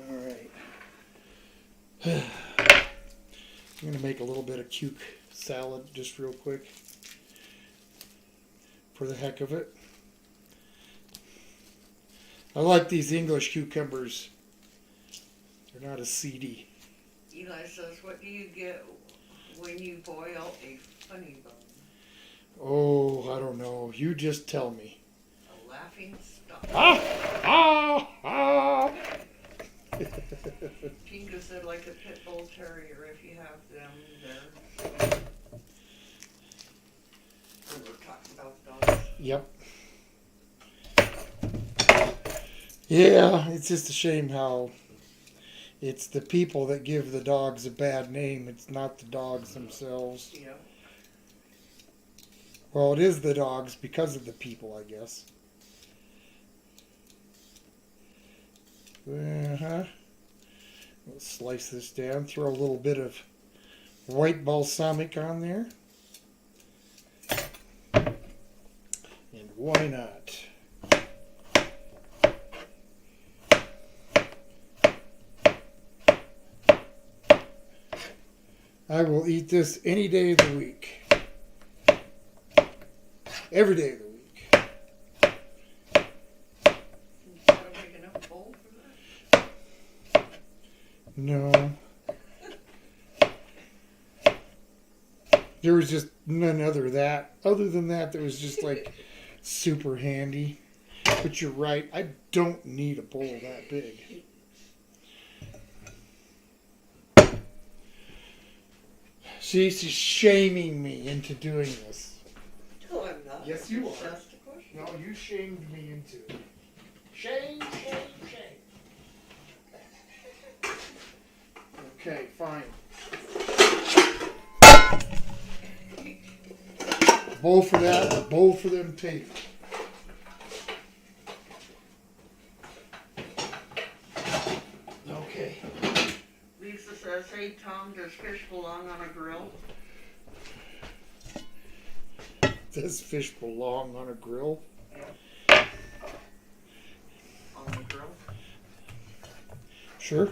All right. I'm going to make a little bit of cuke salad just real quick for the heck of it. I like these English cucumbers. They're not as seedy. Eli says, what do you get when you boil a funny bone? Oh, I don't know. You just tell me. A laughing stock. Ah! Ah! Ah! Kinga said like a pit bull terrier, if you have them, they're... We were talking about dogs. Yep. Yeah, it's just a shame how it's the people that give the dogs a bad name. It's not the dogs themselves. Yeah. Well, it is the dogs because of the people, I guess. Uh-huh. We'll slice this down. Throw a little bit of white balsamic on there. And why not? I will eat this any day of the week. Every day of the week. Is that a big enough bowl for that? No. There was just none other that. Other than that, there was just like super handy. But you're right. I don't need a bowl that big. She's shaming me into doing this. No, I'm not. Yes, you Just are. asked a question. No, you shamed me into it. Shame, shame, shame. Okay, fine. Bowl for that, a bowl for them tape. Okay. Lisa says, hey Tom, does fish belong on a grill? Does fish belong on a grill? On the grill? Sure.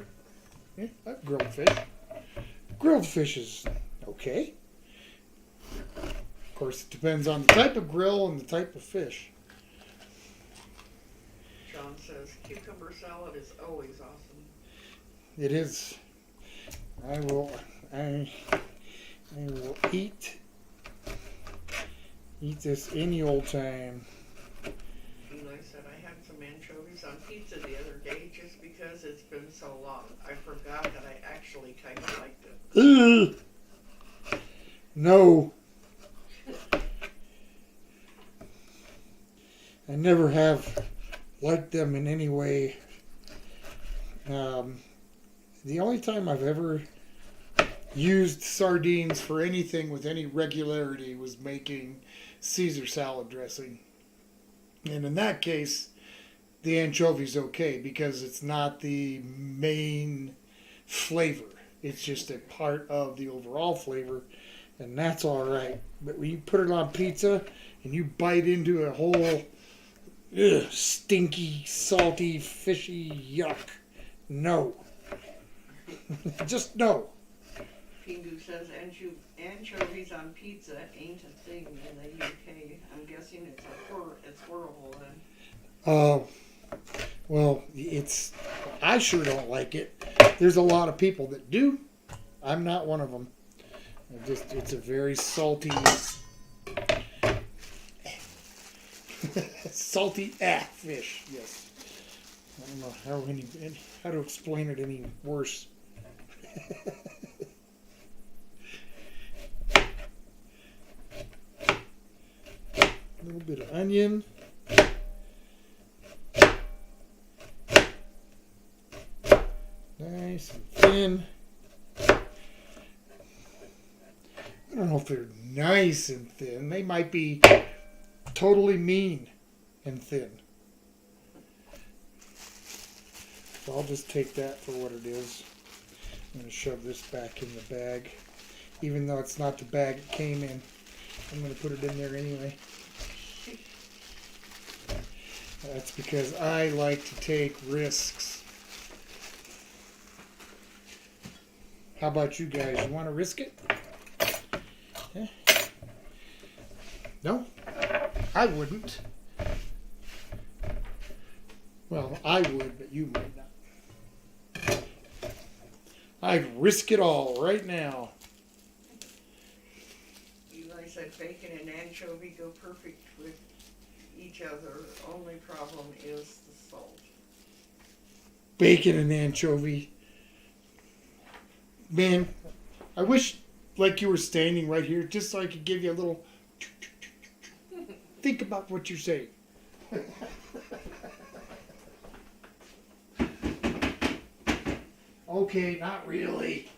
Yeah, I've grilled fish. Grilled fish is okay. Of course, it depends on the type of grill and the type of fish. John says, cucumber salad is always awesome. It is. I will eat this any old time. Eli said, I had some anchovies on pizza the other day just because it's been so long. I forgot that I actually kind of liked it. Ugh. No. I never have liked them in any way. The only time I've ever used sardines for anything with any regularity was making Caesar salad dressing. And in that case, the anchovy's okay because it's not the main flavor. It's just a part of the overall flavor, and that's all right. But when you put it on pizza and you bite into a whole stinky, salty, fishy yuck, no. Just no. Pingu says anchovies on pizza ain't a thing in the UK. I'm guessing it's horrible then. Well, I sure don't like it. There's a lot of people that do. I'm not one of them. It's a very salty, salty fish. Yes. I don't know how to explain it any worse. A little bit of onion. Nice and thin. I don't know if they're nice and thin. They might be totally mean and thin. So I'll just take that for what it is. I'm going to shove this back in the bag. Even though it's not the bag it came in, I'm going to put it in there anyway. That's because I like to take risks. How about you guys? You want to risk it? Yeah. No? I wouldn't. Well, I would, but you might not. I'd risk it all right now. Eli says said bacon and anchovy go perfect with each other. Only problem is the salt. Bacon and anchovy. Man, I wish like you were standing right here just so I could give you a little think about what you're saying. Okay, not really.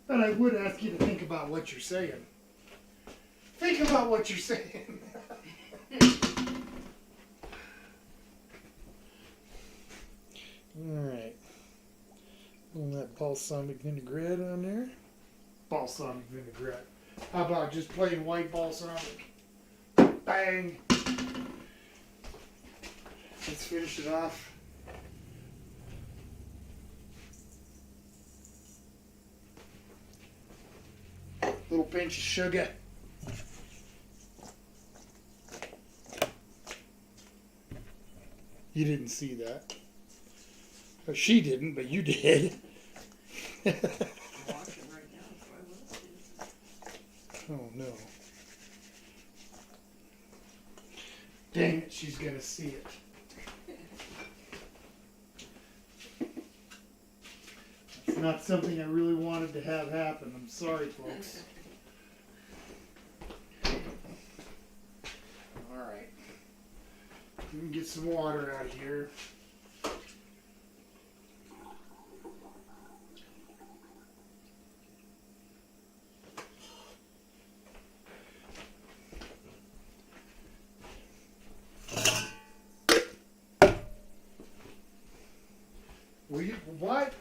But I would ask you to think about what you're saying. Think about what you're saying. Alright. And that balsamic vinaigrette on there. Balsamic vinaigrette. How about just plain white balsamic? Bang! Let's finish it off. Little pinch of sugar. You didn't see that. Or she didn't, but you did. I'm watching right now, so I will see this. Oh no. Dang it, she's gonna see it. It's not something I really wanted to have happen. I'm sorry, folks. Alright. We can get some water out of here. What?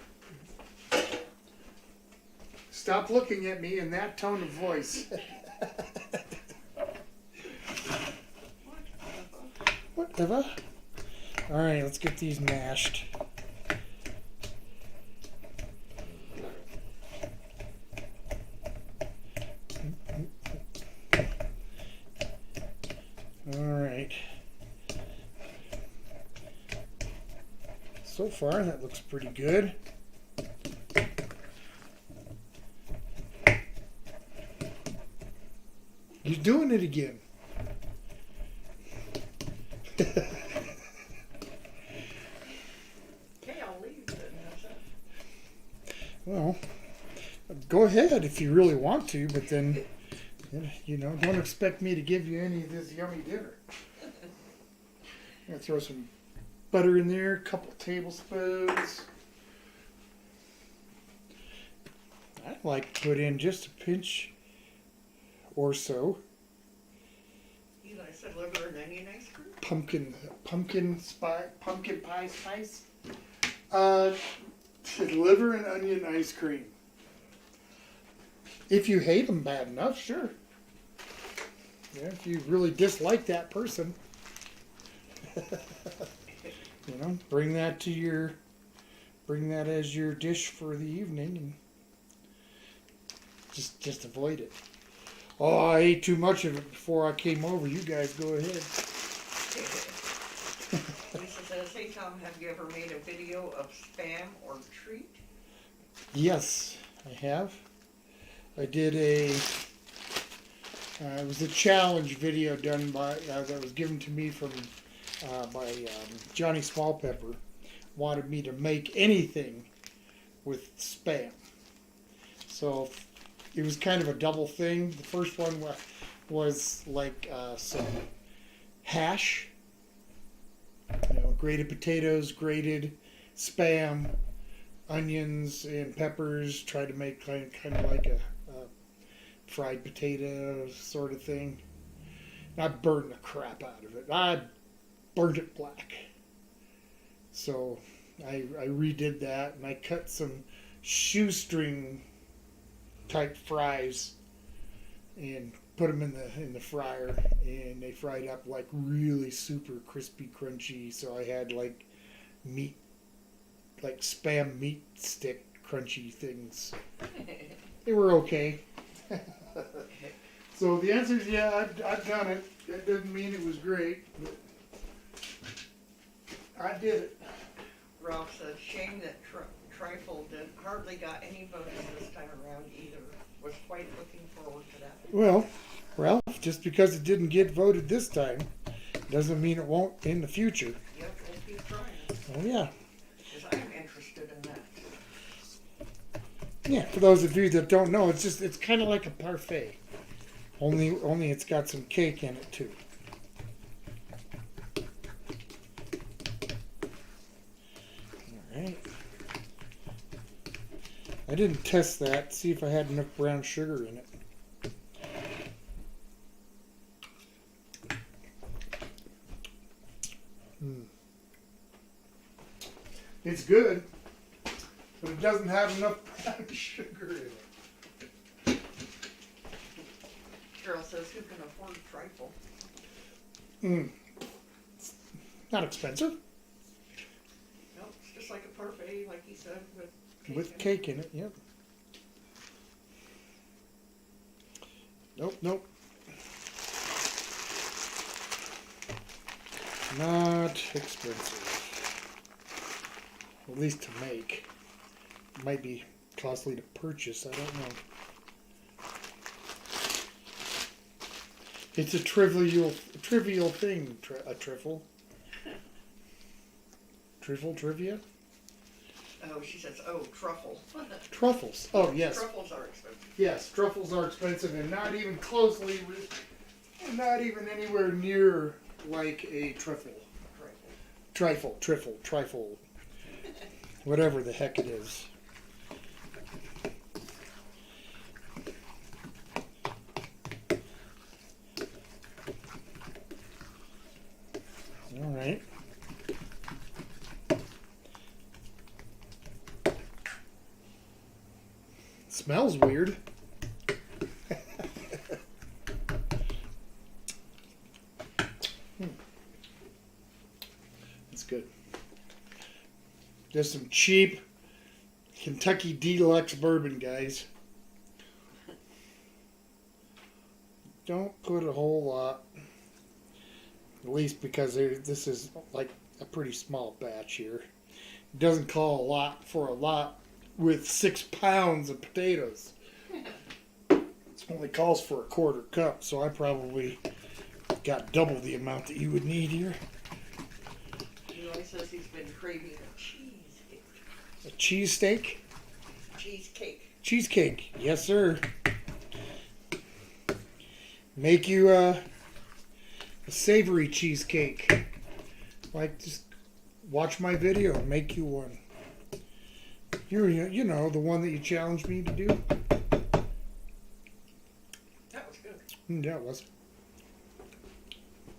Stop looking at me in that tone of voice. Whatever. Alright, let's get these mashed. Alright. So far, that looks pretty good. You're doing it again. Okay, I'll leave then. Well, go ahead if you really want to, but then, you know, don't expect me to give you any of this yummy dinner. I'm going to throw some butter in there, a couple tablespoons. I'd like to put in just a pinch or so. You guys said liver and onion ice cream? Pumpkin pie spice. Liver and onion ice cream. If you hate them bad enough, sure. Yeah, if you really dislike that person, you know, bring that as your dish for the evening, and just avoid it. Oh, I ate too much of it before I came over. You guys go ahead. Lisa says, hey Tom, have you ever made a video of Spam or treat? Yes, I have. I did it was a challenge video done by, that was given to me by Johnny Smallpepper. Wanted me to make anything with Spam. So it was kind of a double thing. The first one was like some hash, grated potatoes, grated Spam, onions and peppers. Tried to make kind of like a fried potato sort of thing. And I burned the crap out of it. I burned it black. So I redid that, and I cut some shoestring type fries and put them in the fryer, and they fried up like really super crispy, crunchy. So I had like meat, like Spam meat stick crunchy things. They were okay. So the answer is yeah, I've done it. That doesn't mean it was great, but I did it. Ralph says, shame that trifle hardly got any votes this time around either. Was quite looking forward to that. Well, Ralph, just because it didn't get voted this time doesn't mean it won't in the future. Yep, we'll keep trying. Oh yeah. Because I'm interested in that. Yeah, for those of you that don't know, it's kind of like a parfait. Only it's got some cake in it too. All right. I didn't test that. See if I had enough brown sugar in it. It's good, but it doesn't have enough brown sugar in it. Cheryl says, who can afford trifle? It's not expensive. Nope, it's just like a parfait, like he said, With cake in it, yep. Nope. Not expensive. At least to make. It might be costly to purchase, I don't know. It's a trivial thing, a trifle. Trivia? Oh, she says, oh, truffle. Truffles. Oh, yes. Truffles are expensive. Yes, truffles are expensive and not even not even anywhere near like a truffle. Trifle. Whatever the heck it is. All right. Smells weird. It's good. Just some cheap Kentucky Deluxe bourbon, guys. Don't put a whole lot. At least because this is like a pretty small batch here. It doesn't call a lot for a lot with 6 pounds of potatoes. It only calls for a quarter cup, so I probably got double the amount that you would need here. Eli says he's been craving a cheesecake. A cheesesteak? Cheesecake. Cheesecake, yes sir. Make you a savory cheesecake. Like, just watch my video, make you one. You know, the one that you challenged me to do. That was good. Yeah, it was.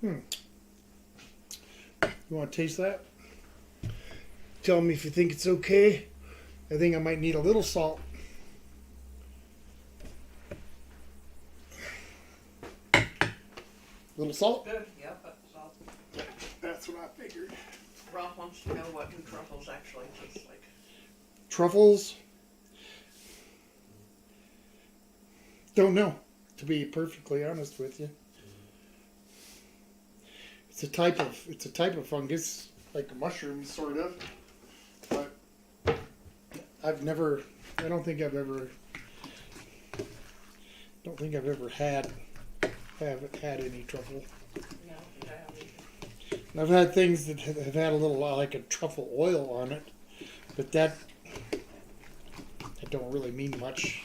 You want to taste that? Tell me if you think it's okay. I think I might need a little salt. Little salt? Good, yep, that's all. That's what I figured. Ralph wants to know what new truffles actually taste like. Truffles? Don't know, to be perfectly honest with you. It's a type of fungus, like a mushroom, sort of. But I don't think I've ever had any truffle. No, I haven't either. And I've had things that have had a little like a truffle oil on it, but that don't really mean much.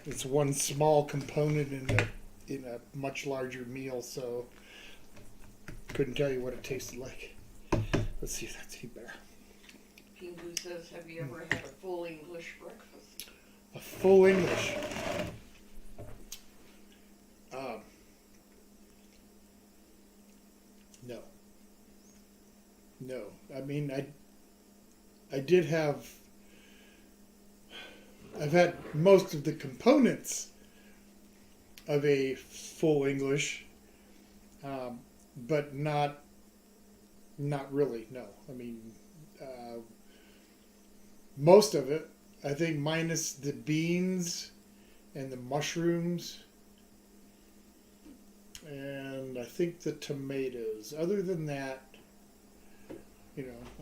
It's one small component in a much larger meal, so couldn't tell you what it tasted like. Let's see if that's any better. Pingu says, have you ever had a full English breakfast? A full English. No. I mean, I did have. I've had most of the components of a full English, but not really. No, I mean, most of it. I think minus the beans and the mushrooms, and I think the tomatoes. Other than that,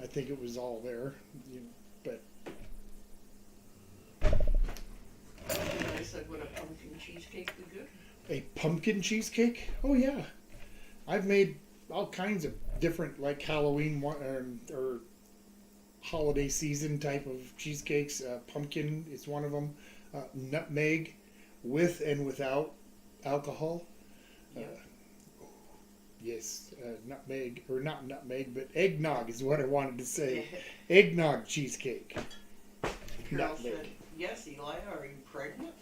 I think it was all there. But Eli said, would a pumpkin cheesecake be good? A pumpkin cheesecake? Oh yeah, I've made all kinds of different like Halloween or holiday season type of cheesecakes. Pumpkin is one of them. Nutmeg, with and without alcohol. Yeah. Yes, nutmeg, or not nutmeg, but eggnog is what I wanted to say. Eggnog cheesecake. Carol Nutmeg. said, yes, Eli, are you pregnant?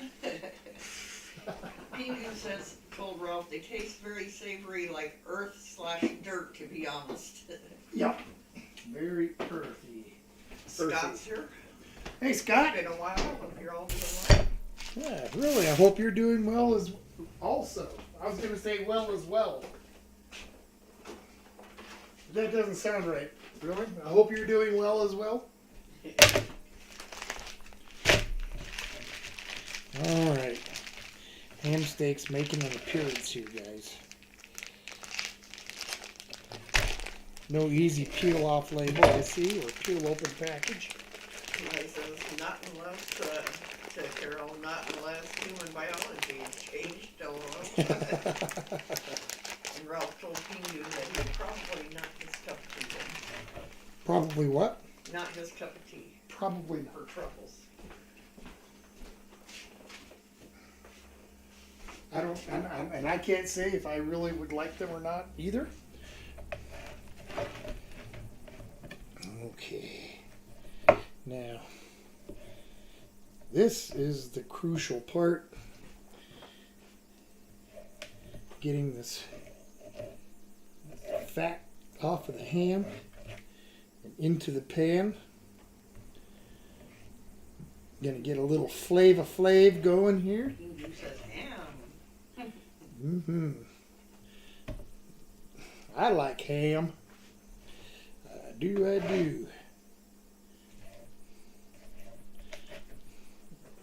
Pingu says, told Ralph, they taste very savory, like earth/dirt, to be honest. Yep. Very earthy. Scott's here. Hey, Scott. It's been a while. Hope you're all doing well. Yeah, really. I hope you're doing well as also. I was going to say well as well. That doesn't sound right. Really? I hope you're doing well as well. All right. Ham steaks making an appearance here, guys. No easy peel off label, I see, or peel open package. Eli says, not unless, to Carol, not unless human biology has changed, LOL. And Ralph told Pingu that he's probably not his cup of tea. Probably what? Not his cup of tea. Probably not. Her troubles. I don't, and I can't say if I really would like them or not either. Okay. Now, this is the crucial part. Getting this fat off of the ham and into the pan. Gonna get a little Flavor Flav going here. Pingu says ham. Mm-hmm. I like ham. I do.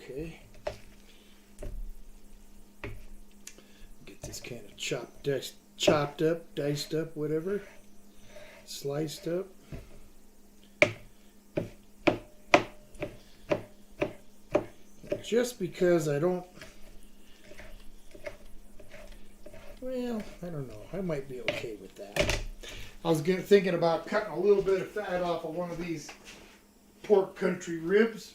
Okay. Get this kind of chopped up, diced up, whatever. Sliced up. Just because I don't... Well, I don't know. I might be okay with that. I was thinking about cutting a little bit of fat off of one of these pork country ribs,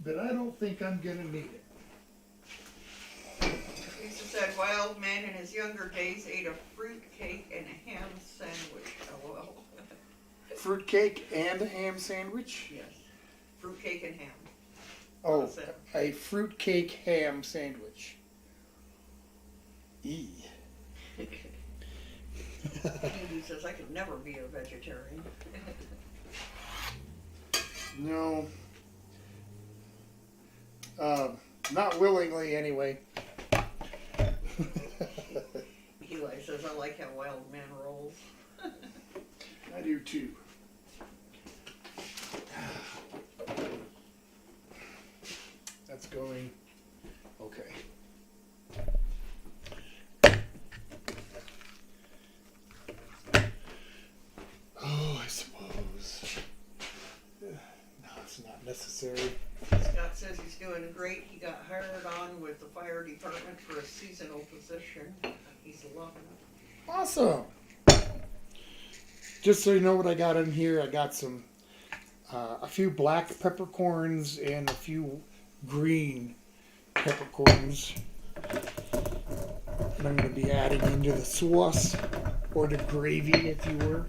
but I don't think I'm going to need it. Lisa said, Wild Man in his younger days ate a fruit cake and a ham sandwich. LOL. Fruit cake and a ham sandwich? Yes. Fruit cake and ham. Oh, a fruit cake ham sandwich. E. He says, I could never be a vegetarian. No. Not willingly, anyway. Eli says, I like how Wild Man rolls. I do too. That's going okay. Oh, I suppose. No, it's not necessary. Scott says he's doing great. He got hired on with the fire department for a seasonal position. He's loving it. Awesome. Just so you know what I got in here, I got some, a few black peppercorns and a few green peppercorns. And I'm going to be adding into the sauce, or the gravy, if you were.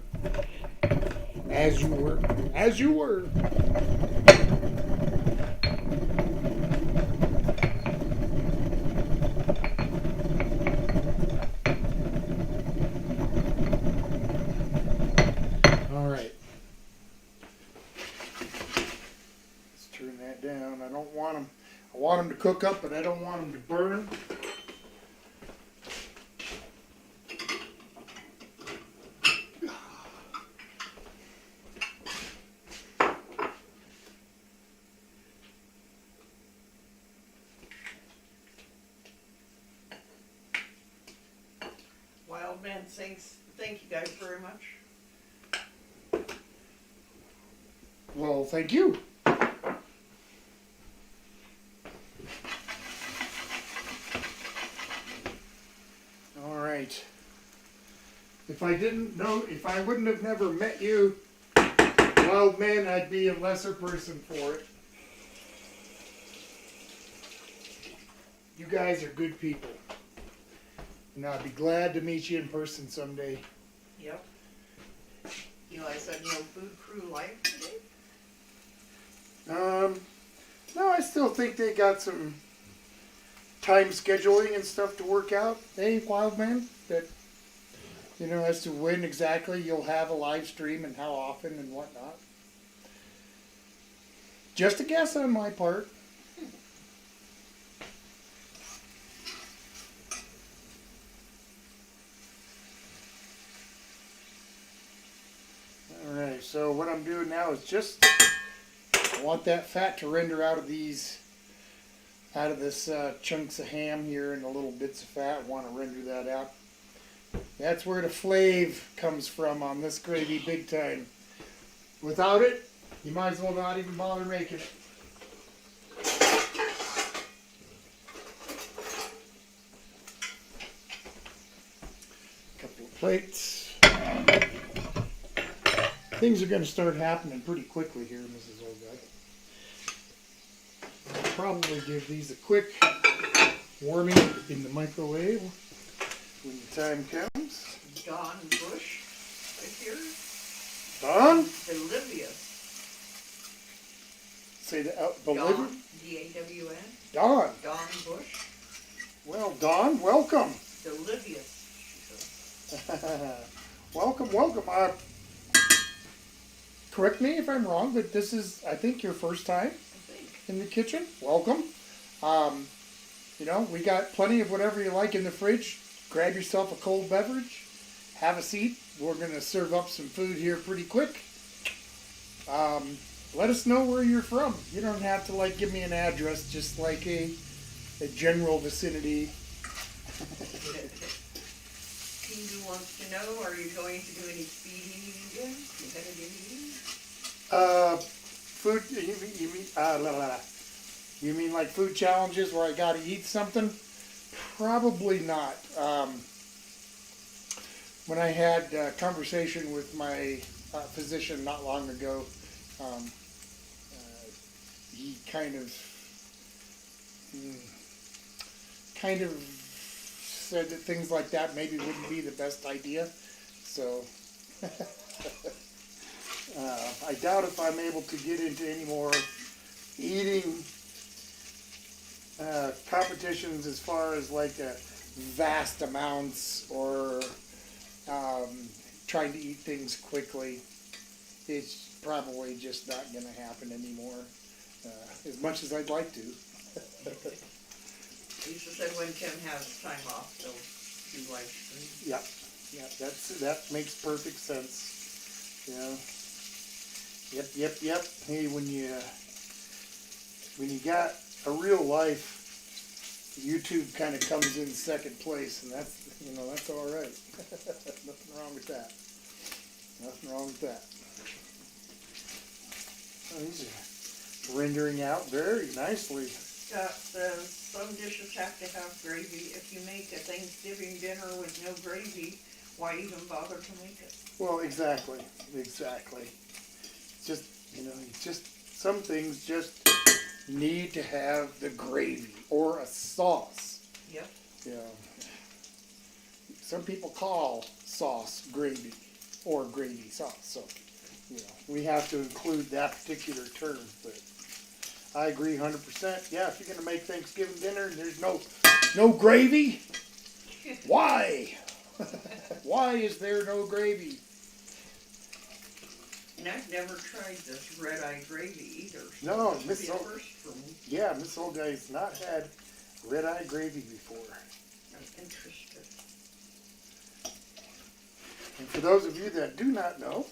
As you were. As you were. All right. Let's turn that down. I don't want them. I want them to cook up, but I don't want them to burn. Wild Man thank you guys very much. Well, thank you. If I didn't know, if I wouldn't have never met you, wild man, I'd be a lesser person for it. You guys are good people. And I'd be glad to meet you in person someday. Yep. Eli said no food crew life today? No, I still think they got some time scheduling and stuff to work out. Hey, wild man, that, you know, as to when exactly you'll have a live stream and how often and whatnot. Just a guess on my part. Alright, so what I'm doing now is just, I want that fat to render out of these, out of this chunks of ham here and the little bits of fat. I want to render that out. That's where the flav comes from on this gravy big time. Without it, you might as well not even bother making it. Couple of plates. Things are going to start happening pretty quickly here, Mrs. Olguy. I'll probably give these a quick warming in the microwave when the time comes. Dawn Bush, right here. Dawn? Delicious. Say the Dawn, D-A-W-N. Dawn. Dawn Bush. Well, Dawn, welcome. Delicious, she says. Welcome, welcome. Correct me if I'm wrong, but this is, I think, your first time in the kitchen. Welcome. You know, we got plenty of whatever you like in the fridge. Grab yourself a cold beverage. Have a seat. We're going to serve up some food here pretty quick. Let us know where you're from. You don't have to, like, give me an address, just like a general vicinity. Kingu wants to know, are you going to do any speed eating again? You gonna do eating? Food, you mean like food challenges where I gotta eat something? Probably not. When I had a conversation with my physician not long ago, he kind of said that things like that maybe wouldn't be the best idea. So I doubt if I'm able to get into any more eating competitions as far as like vast amounts or trying to eat things quickly. It's probably just not going to happen anymore, as much as I'd like to. Lisa said when Tim has time off, they'll do live stream. Yeah, that makes perfect sense. Yeah. Yep. Hey, when you got a real life, YouTube kind of comes in second place, and that's all right. Nothing wrong with that. Nothing wrong with that. Oh, these are rendering out very nicely. Scott says some dishes have to have gravy. If you make a Thanksgiving dinner with no gravy, why even bother to make it? Well, exactly. Just some things just need to have the gravy or a sauce. Yep. You know, some people call sauce gravy or gravy sauce. So, we have to include that particular term. But I agree 100%. Yeah, if you're going to make Thanksgiving dinner and there's no gravy, why? Why is there no gravy? And I've never tried this Redeye gravy either. So No, this Miss will be a first for me. Yeah, Miss Old Guy's not had Redeye gravy before. I'm interested. And for those of you that do not know,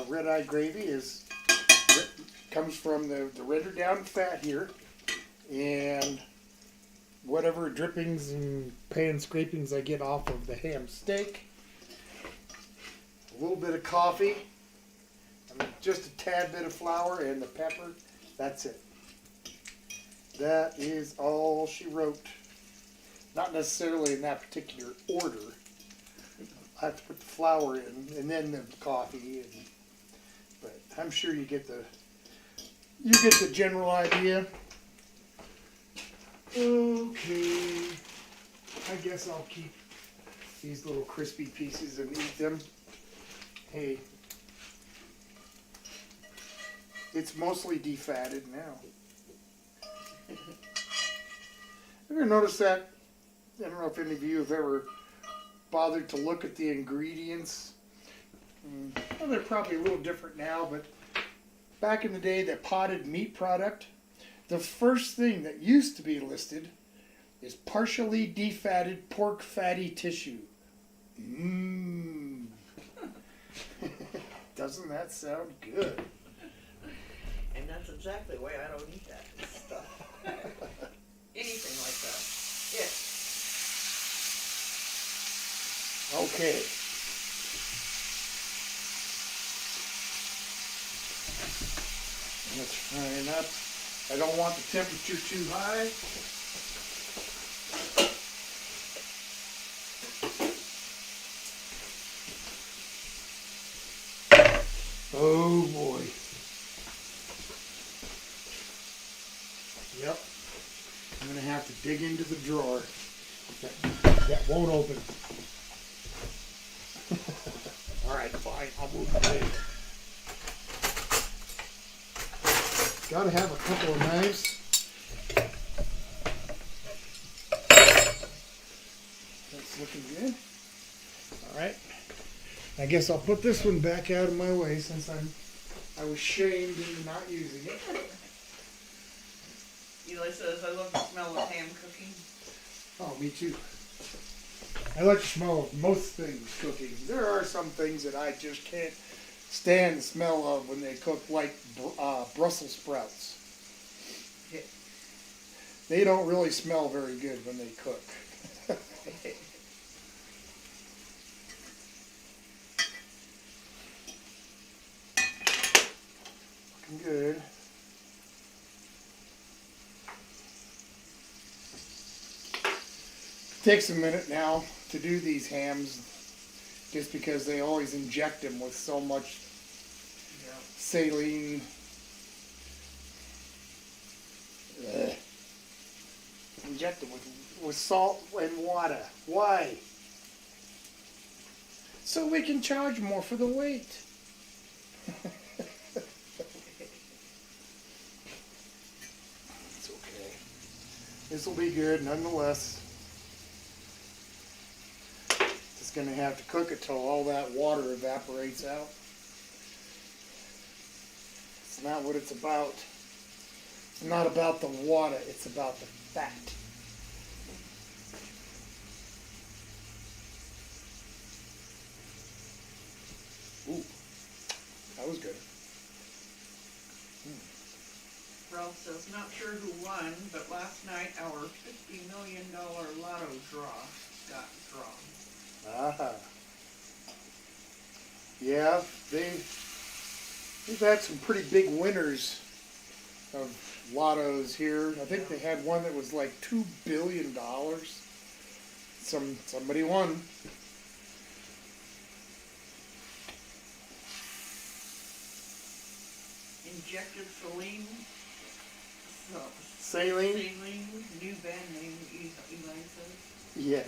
Redeye gravy comes from the rendered down fat here, and whatever drippings and pan scrapings I get off of the ham steak, a little bit of coffee, and just a tad bit of flour and the pepper. That's it. That is all she wrote. Not necessarily in that particular order, I have to put the flour in, and then the coffee. But I'm sure you get the general idea. Okay, I guess I'll keep these little crispy pieces and eat them. Hey, it's mostly defatted now. Ever notice that? I don't know if any of you have ever bothered to look at the ingredients. Well, they're probably a little different now, but back in the day, the potted meat product, the first thing that used to be listed is partially defatted pork fatty tissue. Mmm. Doesn't that sound good? And that's exactly why I don't eat that stuff. Anything like that. Yeah. Okay. Let's fry it up. I don't want the temperature too high. Oh boy. Yep. I'm going to have to dig into the drawer. That won't open. All right, fine. I'll move the blade. Got to have a couple of knives. That's looking good. All right. I guess I'll put this one back out of my way since I was shamed into not using it. Eli says, I love the smell of ham cooking. Oh, me too. I like the smell of most things cooking. There are some things that I just can't stand the smell of when they cook, like Brussels sprouts. They don't really smell very good when they cook. Looking good. Takes a minute now to do these hams, just because they always inject them with so much saline. Ugh. Inject them with salt and water. Why? So we can charge more for the weight. It's okay. This will be good nonetheless. Just going to have to cook it till all that water evaporates out. It's not what it's about. It's not about the water, it's about the fat. Ooh, that was good. Ralph says, not sure who won, but last night our $50 million lotto draw got drawn. Ah. Yeah, they've had some pretty big winners of lottos here. I think they had one that was like $2 billion. Somebody won. Injected saline. Saline? Saline, new band name, Eli says. Yeah.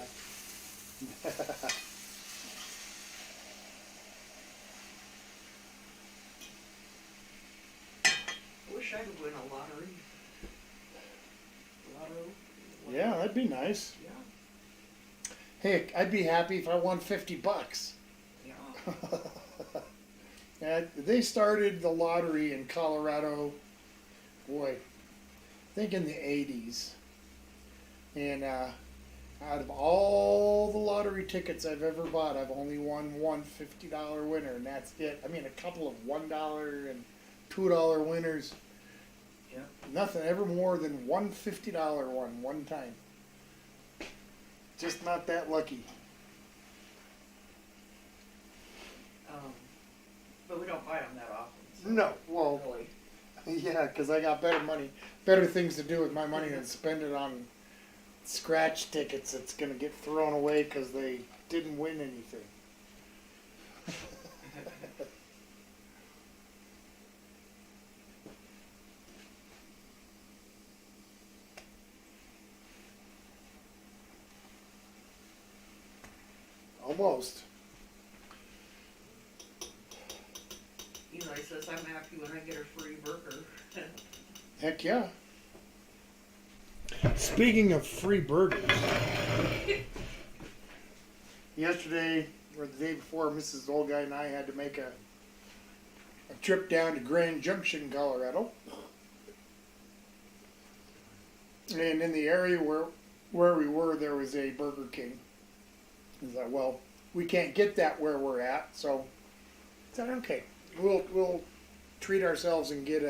I wish I could win a lottery. Lotto. Yeah, that'd be nice. Yeah. Hey, I'd be happy if I won $50. Yeah. And they started the lottery in Colorado, boy, I think in the 80s. And out of all the lottery tickets I've ever bought, I've only won one $50 winner, and that's it. I mean, a couple of $1 and $2 winners. Yeah. Nothing ever more than one $50 one time. Just not that lucky. But we don't buy them that often. So No, well, really. yeah, because I got better things to do with my money than spend it on scratch tickets that's going to get thrown away because they didn't win anything. Almost. Eli says, I'm happy when I get a free burger. Heck yeah. Speaking of free burgers, yesterday or the day before, Mrs. Old Guy and I had to make a trip down to Grand Junction, Colorado. And in the area where we were, there was a Burger King. I thought, well, we can't get that where we're at, so I said, okay, we'll treat ourselves and get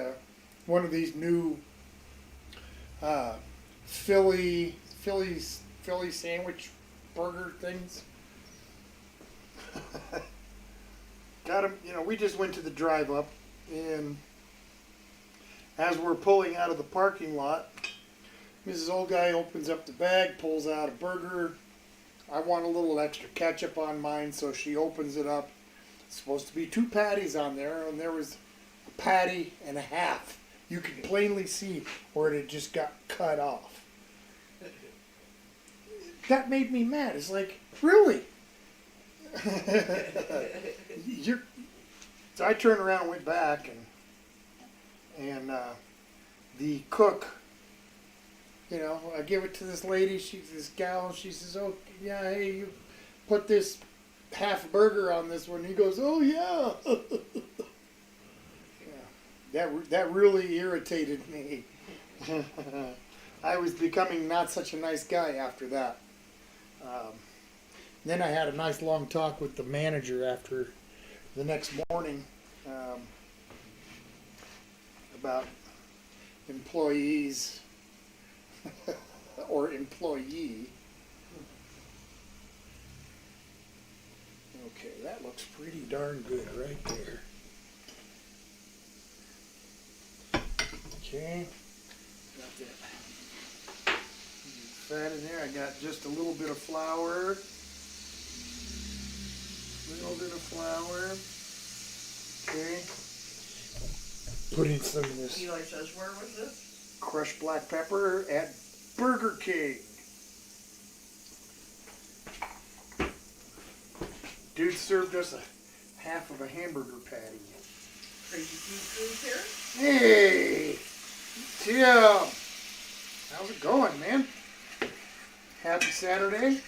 one of these new Philly sandwich burger things. Got them. We just went to the drive up, and as we're pulling out of the parking lot, Mrs. Old Guy opens up the bag, pulls out a burger. I want a little extra ketchup on mine, so she opens it up. It's supposed to be 2 patties on there, and there was a patty and a half. You can plainly see where it had just got cut off. That made me mad. It's like, really? So I turned around and went back, and the cook, I give it to this lady. She's this gal. She says, "Oh yeah, hey, you put this half burger on this one." He goes, "Oh yeah." Yeah, that really irritated me. I was becoming not such a nice guy after that. Then I had a nice long talk with the manager after the next morning about employees or employee. Okay, that looks pretty darn good right there. Okay, got that fat in there. I got just a little bit of flour. Okay. Put in some of this Eli says, where was this? crushed black pepper at Burger King. Dude served us a half of a hamburger patty. Crazy Food here? Hey, Tim. How's it going, man? Happy Saturday.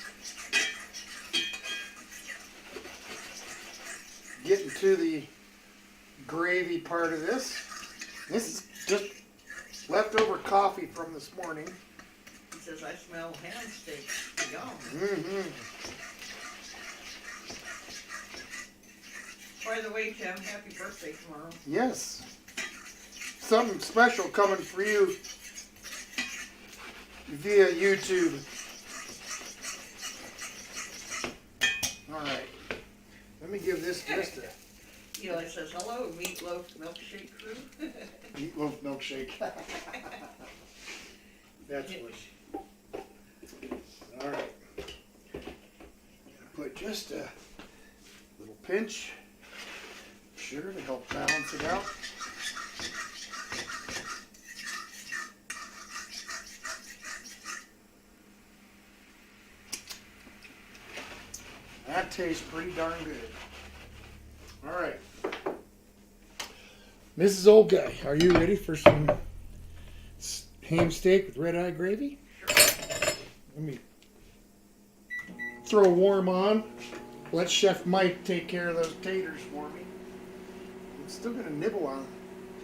Getting to the gravy part of this. This is just leftover coffee from this morning. He says, I smell ham steak. Yum. Mm-hmm. By the way, Tim, happy birthday tomorrow. Yes. Something special coming for you via YouTube. All right. Let me give this just a Eli says, hello, meatloaf milkshake crew. meatloaf milkshake. That's what. All right. Gonna put just a little pinch of sugar to help balance it out. That tastes pretty darn good. All right. Mrs. Old Guy, are you ready for some ham steak with Redeye gravy? Let me throw warm on. Let Chef Mike take care of those taters for me. I'm still going to nibble on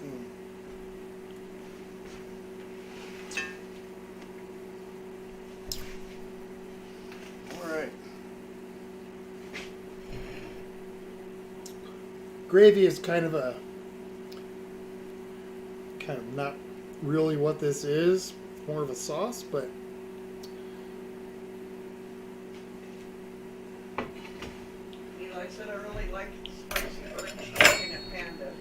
them. All right. Gravy is kind of not really what this is. More of a sauce, but Eli said, I really liked the spicy orange chicken at Panda.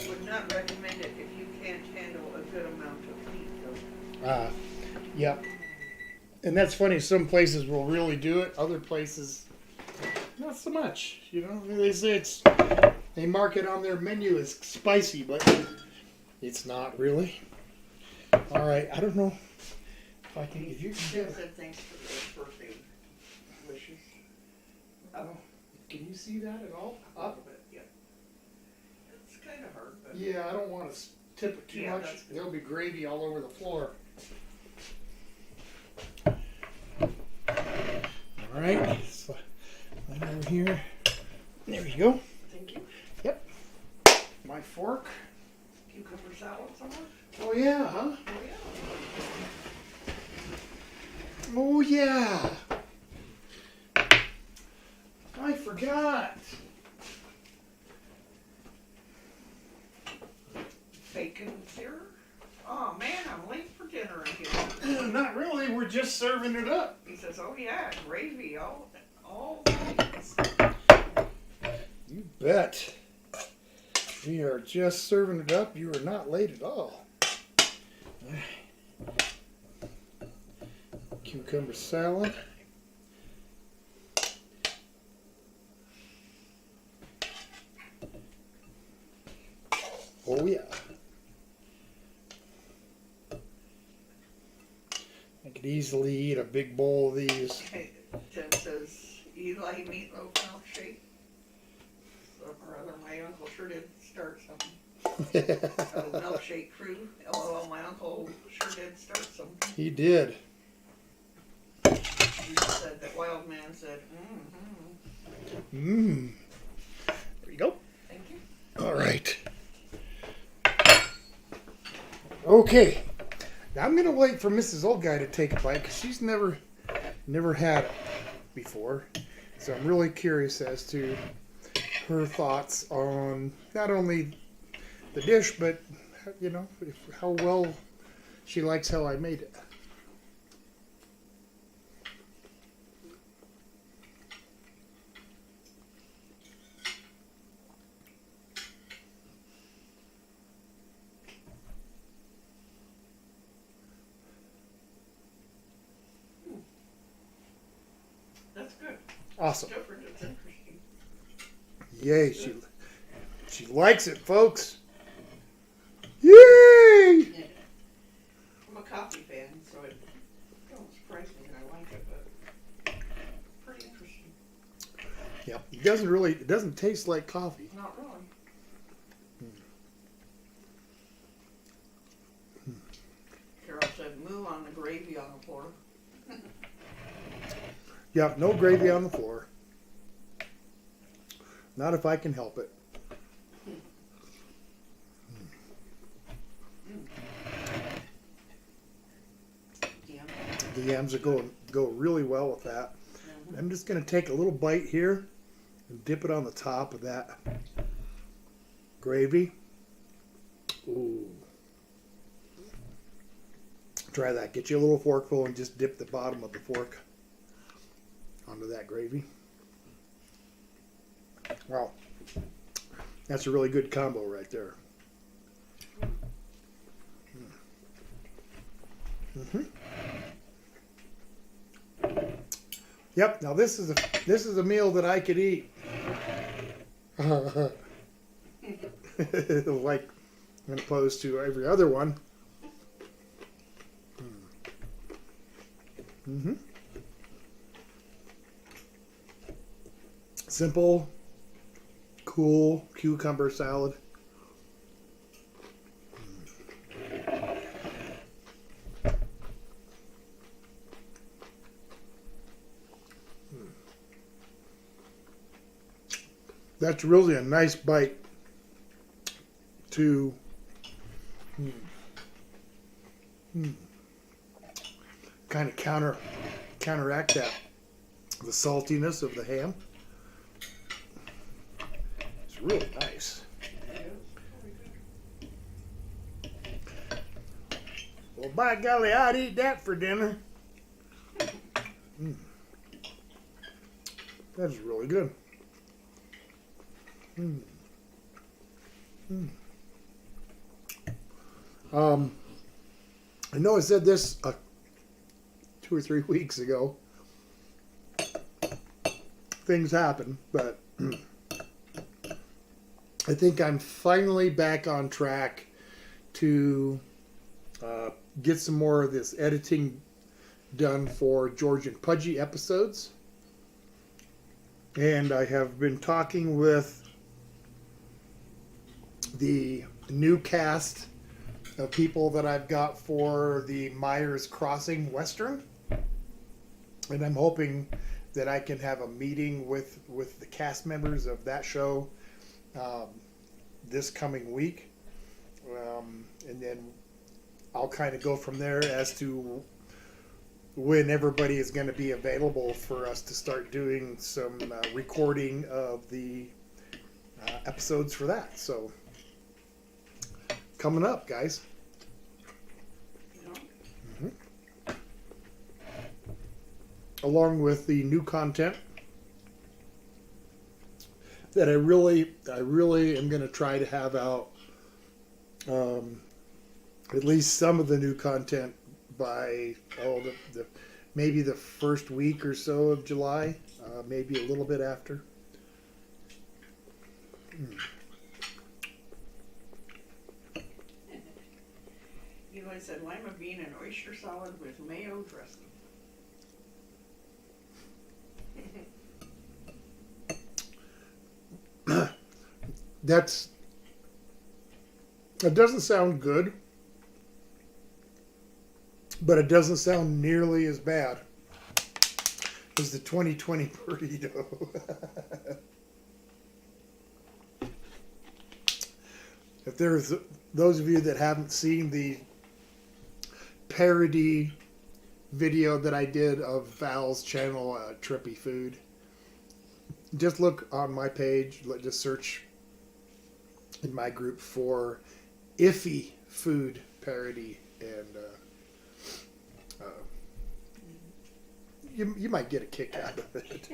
Would not recommend it if you can't handle a good amount of heat, though. Yep. And that's funny. Some places will really do it. Other places, not so much. They say they mark it on their menu as spicy, but it's not really. All right. I don't know if I can. If you can Tim get. said thanks for the birthday wishes. Oh, can you see that at all? A little bit, yeah. It's kind of hard, but. Yeah, I don't want to tip it too Yeah, much. that's good. There'll be gravy all over the floor. All right, so right over here. There you go. Thank you. Yep. My fork. Cucumber salad somewhere? Oh yeah, huh? Oh, yeah. Oh yeah. I forgot. Bacon sear? Oh man, I'm late for dinner again. Not really. We're just serving it up. He says, oh yeah, gravy, all nice. You bet. We are just serving it up. You are not late at all. Cucumber salad. Oh yeah. I could easily eat a big bowl of these. Tim says, Eli meatloaf milkshake. So, or rather, my uncle sure did start something. Oh, milkshake crew. Oh, my uncle sure did start something. He did. He said that wild man said, Mmm. There you go. Thank you. All right. Okay. Now I'm going to wait for Mrs. Old Guy to take a bite because she's never had it before. So I'm really curious as to her thoughts on not only the dish, but, you know, how well she likes how I made it. That's good. Awesome. Different. It's interesting. Yay. She likes it, folks. Yay! Yeah. I'm a coffee fan, so it don't surprise me that I like it, but pretty interesting. Yep. It doesn't taste like coffee. Not really. Carol said, moo on the gravy on the floor. Yep, no gravy on the floor. Not if I can help it. Yeah. The yams are go really well with that. I'm just going to take a little bite here and dip it on the top of that gravy. Ooh. Try that. Get you a little forkful and just dip the bottom of the fork onto that gravy. Wow. That's a really good combo right there. Mm-hmm. Yep. Now this is a meal that I could eat. Like, as opposed to every other one. Mm-hmm. Simple, cool cucumber salad. That's really a nice bite to kind of counteract the saltiness of the ham. It's really nice. Well, by golly, I'd eat that for dinner. That is really good. I know I said this 2 or 3 weeks ago. Things happen, but I think I'm finally back on track to get some more of this editing done for George and Pudgy episodes. And I have been talking with the new cast of people that I've got for the Myers Crossing Western. And I'm hoping that I can have a meeting with the cast members of that show this coming week. And then I'll kind of go from there as to when everybody is going to be available for us to start doing some recording of the episodes for that. So, coming up, guys. Mm-hmm. Along with the new content that I really am going to try to have out at least some of the new content by maybe the first week or so of July, maybe a little bit after. Eli said lima bean and oyster salad with mayo dressing. That doesn't sound good, but it doesn't sound nearly as bad as the 2020 burrito. If there's those of you that haven't seen the parody video that I did of Val's channel, Trippy Food, just look on my page, just search in my group for Iffy Food Parody, and you might get a kick out of it.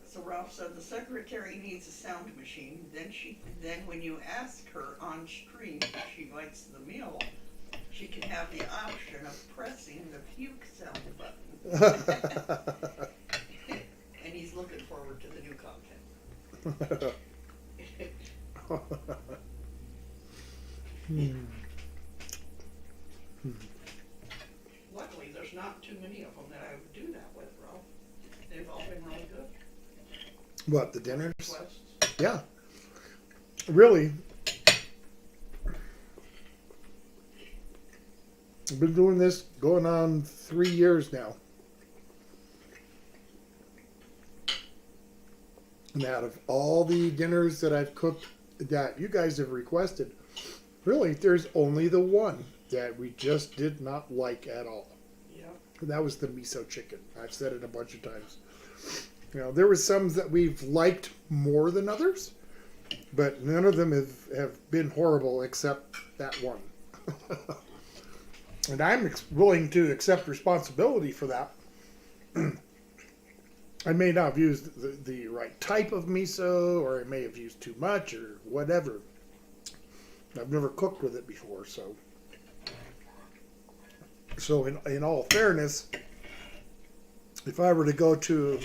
So Ralph said the secretary needs a sound machine. Then when you ask her on screen if she likes the meal, she can have the option of pressing the puke sound button. And he's looking forward to the new content. Luckily, there's not too many of them that I would do that with, Ralph. They've all been really good. What, the dinners? Requests. Yeah. Really. I've been doing this going on 3 years now. And out of all the dinners that I've cooked that you guys have requested, really, there's only the one that we just did not like at all. Yeah. And that was the miso chicken. I've said it a bunch of times. You know, there were some that we've liked more than others, but none of them have been horrible except that one. And I'm willing to accept responsibility for that. I may not have used the right type of miso, or I may have used too much, or whatever. I've never cooked with it before, so in all fairness, if I were to go to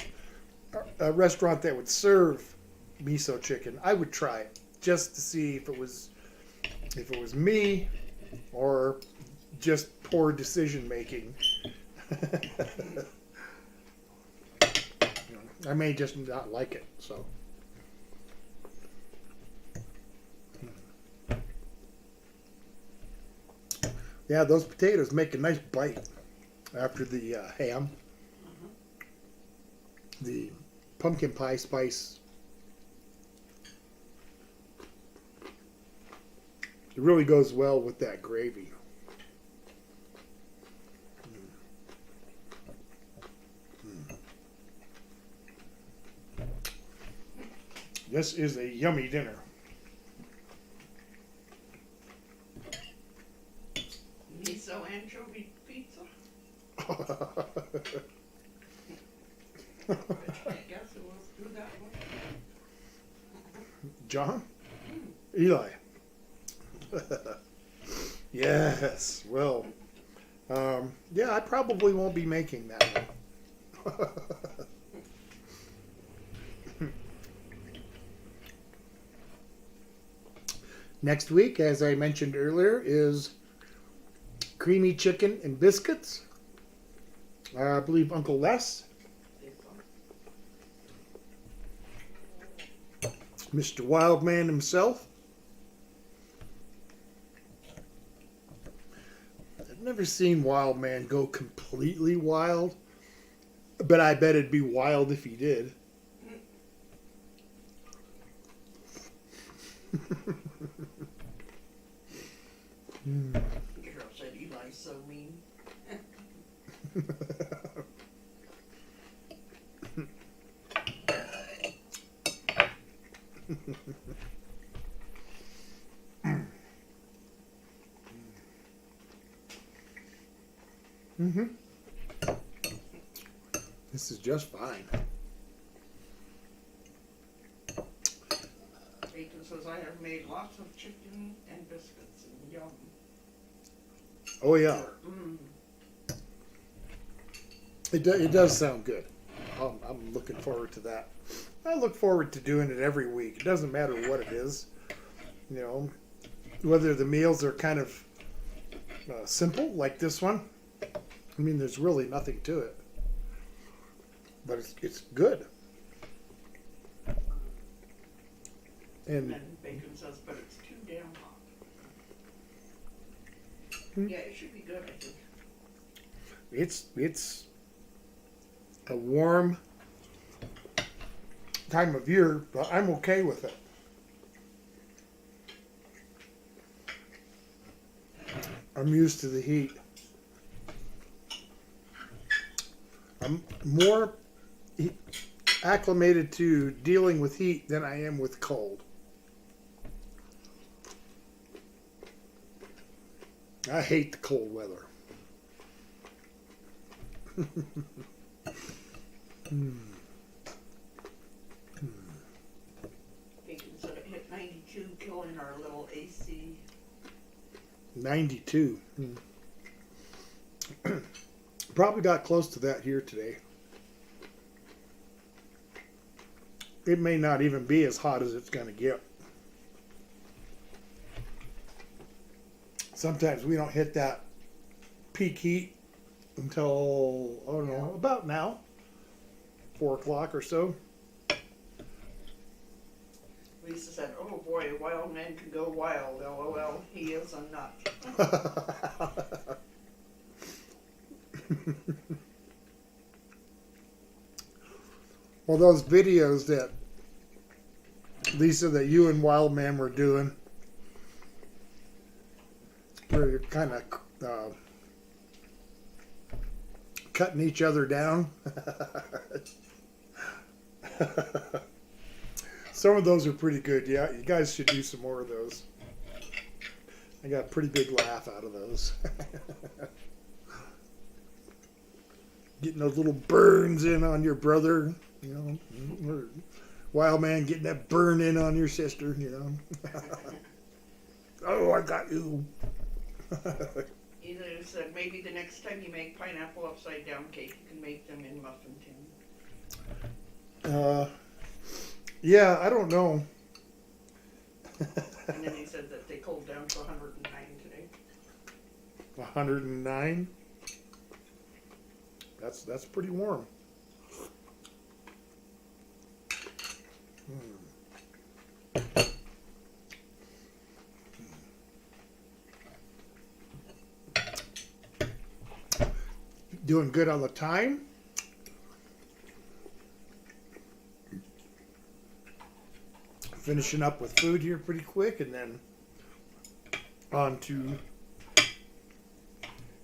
a restaurant that would serve miso chicken, I would try it just to see if it was me or just poor decision making. I may just not like it, so. Yeah, those potatoes make a nice bite after the ham. The pumpkin pie spice. It really goes well with that gravy. This is a yummy dinner. Miso anchovy pizza. I can't guess who was who that was. John? Eli. Yes. Well, yeah, I probably won't be making that one. Next week, as I mentioned earlier, is creamy chicken and biscuits. I believe Uncle Les Mr. Wildman himself. I've never seen Wildman go completely wild, but I bet it'd be wild if he did. Carol said Eli's so mean. Mm-hmm. This is just fine. Bacon says I have made lots of chicken and biscuits and yum. Oh yeah, Mm. it does sound good. I'm looking forward to that. I look forward to doing it every week. It doesn't matter what it is, you know, whether the meals are kind of simple like this one. I mean, there's really nothing to it, but it's good. And And then Bacon says, but it's too damn hot. Hmm. Yeah, it should be good, I think. it's a warm time of year, but I'm okay with it. I'm used to the heat. I'm more acclimated to dealing with heat than I am with cold. I hate the cold weather. Bacon said it hit 92, killing our little AC. 92. Probably got close to that here today. It may not even be as hot as it's going to get. Sometimes we don't hit that peak heat until, I don't know, about now. 4 o'clock or so. Lisa said, oh boy, a wild man can go wild. LOL, he is a nut. Well, those videos that, Lisa, that you and Wildman were doing, where you're kind of cutting each other down. Some of those are pretty good. Yeah, you guys should do some more of those. I got a pretty big laugh out of those. Getting those little burns in on your brother, you know, or Wildman getting that burn in on your sister, you know. Oh, I got you. Either said maybe the next time you make pineapple upside down cake, you can make them in muffin tin. Yeah, I don't know. And then he said that they cooled down to 109 today. 109. That's pretty warm. Doing good on the time. Finishing up with food here pretty quick, and then on to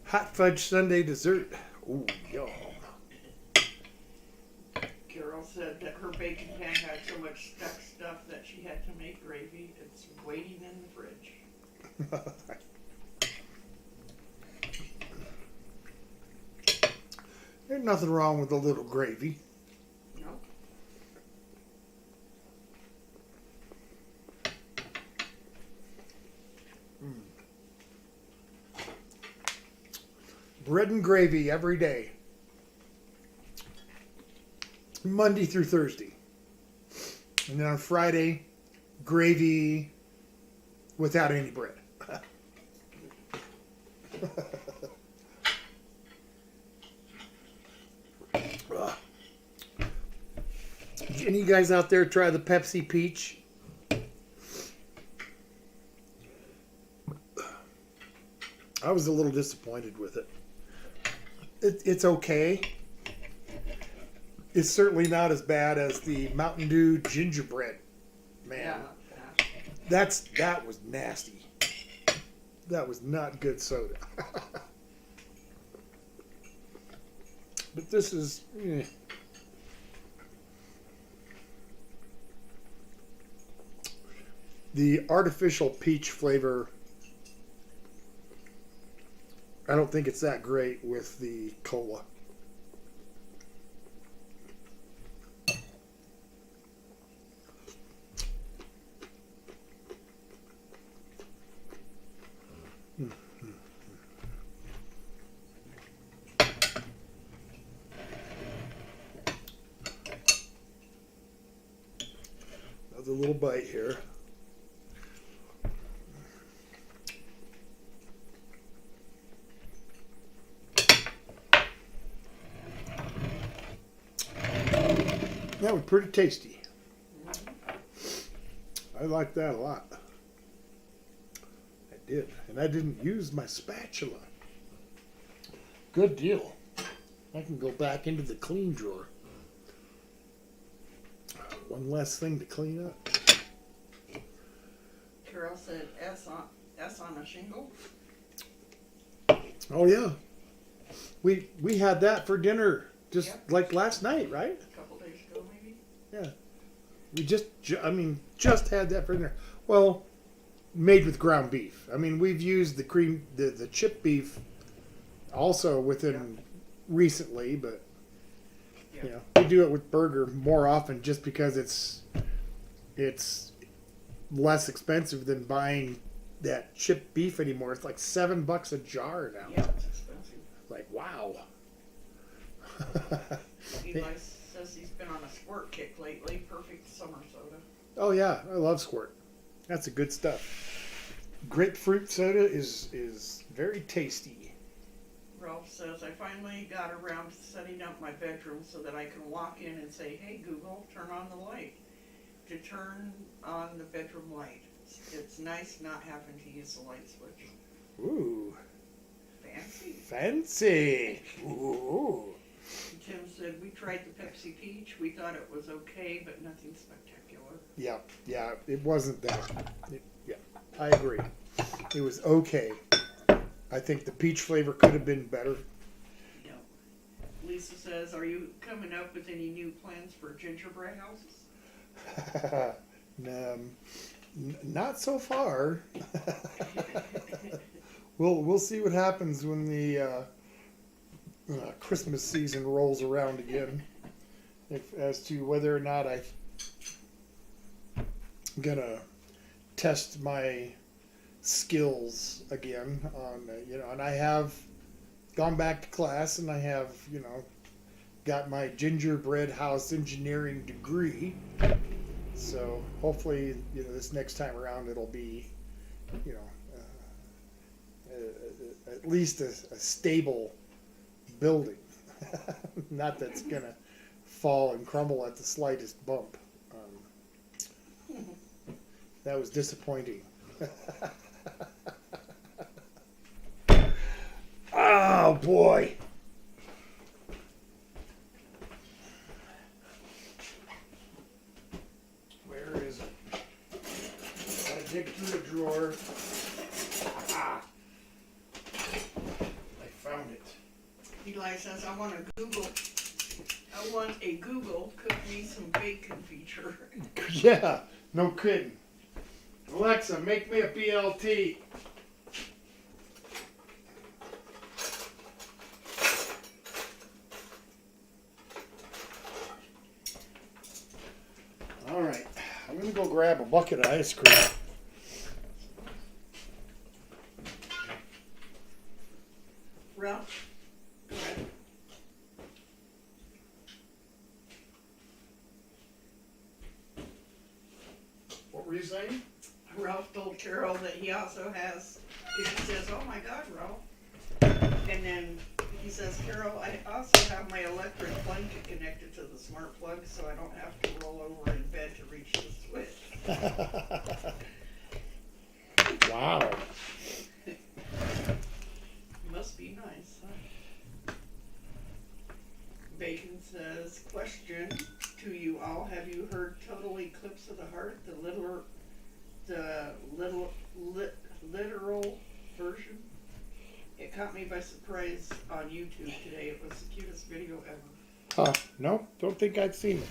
hot fudge sundae dessert. Ooh, yum. Carol said that her baking pan had so much stuck stuff that she had to make gravy. It's waiting in the fridge. There's nothing wrong with a little gravy. No. Bread and gravy every day. Monday through Thursday. And then on Friday, gravy without any bread. Did any of you guys out there try the Pepsi Peach I was a little disappointed with it. It's okay. It's certainly not as bad as the Mountain Dew gingerbread. Man, Yeah. that was nasty. That was not good soda. But this is. The artificial peach flavor, I don't think it's that great with the cola. Another little bite here. That was pretty tasty. I like that a lot. I did. And I didn't use my spatula. Good deal. I can go back into the clean drawer. One less thing to clean up. Carol said S on a shingle. Oh yeah. We had that for dinner just like last night, right? A couple days ago, maybe. Yeah. We just had that for dinner. Well, made with ground beef. I mean, we've used the chip beef also within recently, but you know, we do it with burger more often just because it's less expensive than buying that chip beef anymore. It's like $7 a jar now. Yeah, it's expensive. Like, wow. Eli says he's been on a squirt kick lately. Perfect summer soda. Oh yeah, I love squirt. That's the good stuff. Grapefruit soda is very tasty. Ralph says, I finally got around to setting up my bedroom so that I can walk in and say, hey Google, turn on the light. To turn on the bedroom light. It's nice not having to use the light switch. Ooh. Fancy. Fancy. Ooh. Tim said, we tried the Pepsi Peach. We thought it was okay, but nothing spectacular. Yeah, it wasn't that. Yeah, I agree. It was okay. I think the peach flavor could have been better. Yeah. Lisa says, are you coming up with any new plans for gingerbread houses? Not so far. We'll see what happens when the Christmas season rolls around again, as to whether or not I'm gonna test my skills again on and I have gone back to class and I have got my gingerbread house engineering degree, so hopefully this next time around it'll be at least a stable building. Not that's gonna fall and crumble at the slightest bump. That was disappointing. Oh boy. Where is it? Gotta dig through the drawer. Ah. I found it. Eli says, I want a Google cook me some bacon feature. Yeah, no kidding. Alexa, make me a BLT. All right, I'm gonna go grab a bucket of ice cream. Ralph, go ahead. What were you saying? Ralph told Carol that he also has, he says, oh my God, Ralph. And then he says, Carol, I also have my electric blanket connected to the smart plug so I don't have to roll over in bed to reach the switch. Wow. the heart, literal version. It caught me by surprise on YouTube today. It was the cutest video ever. No, don't think I've seen it.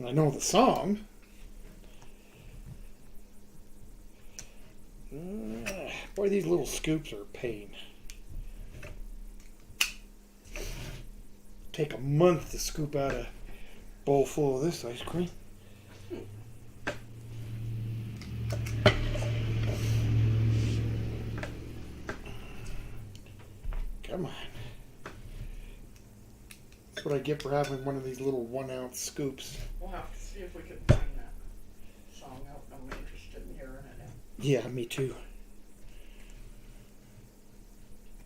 I know the song. Boy, these little scoops are a pain. Take a month to scoop out a bowl full of this ice cream. Come on. That's what I get for having one of these little 1 ounce scoops. We'll have to see if we can find that song out. I'm interested in hearing it now. Yeah, me too.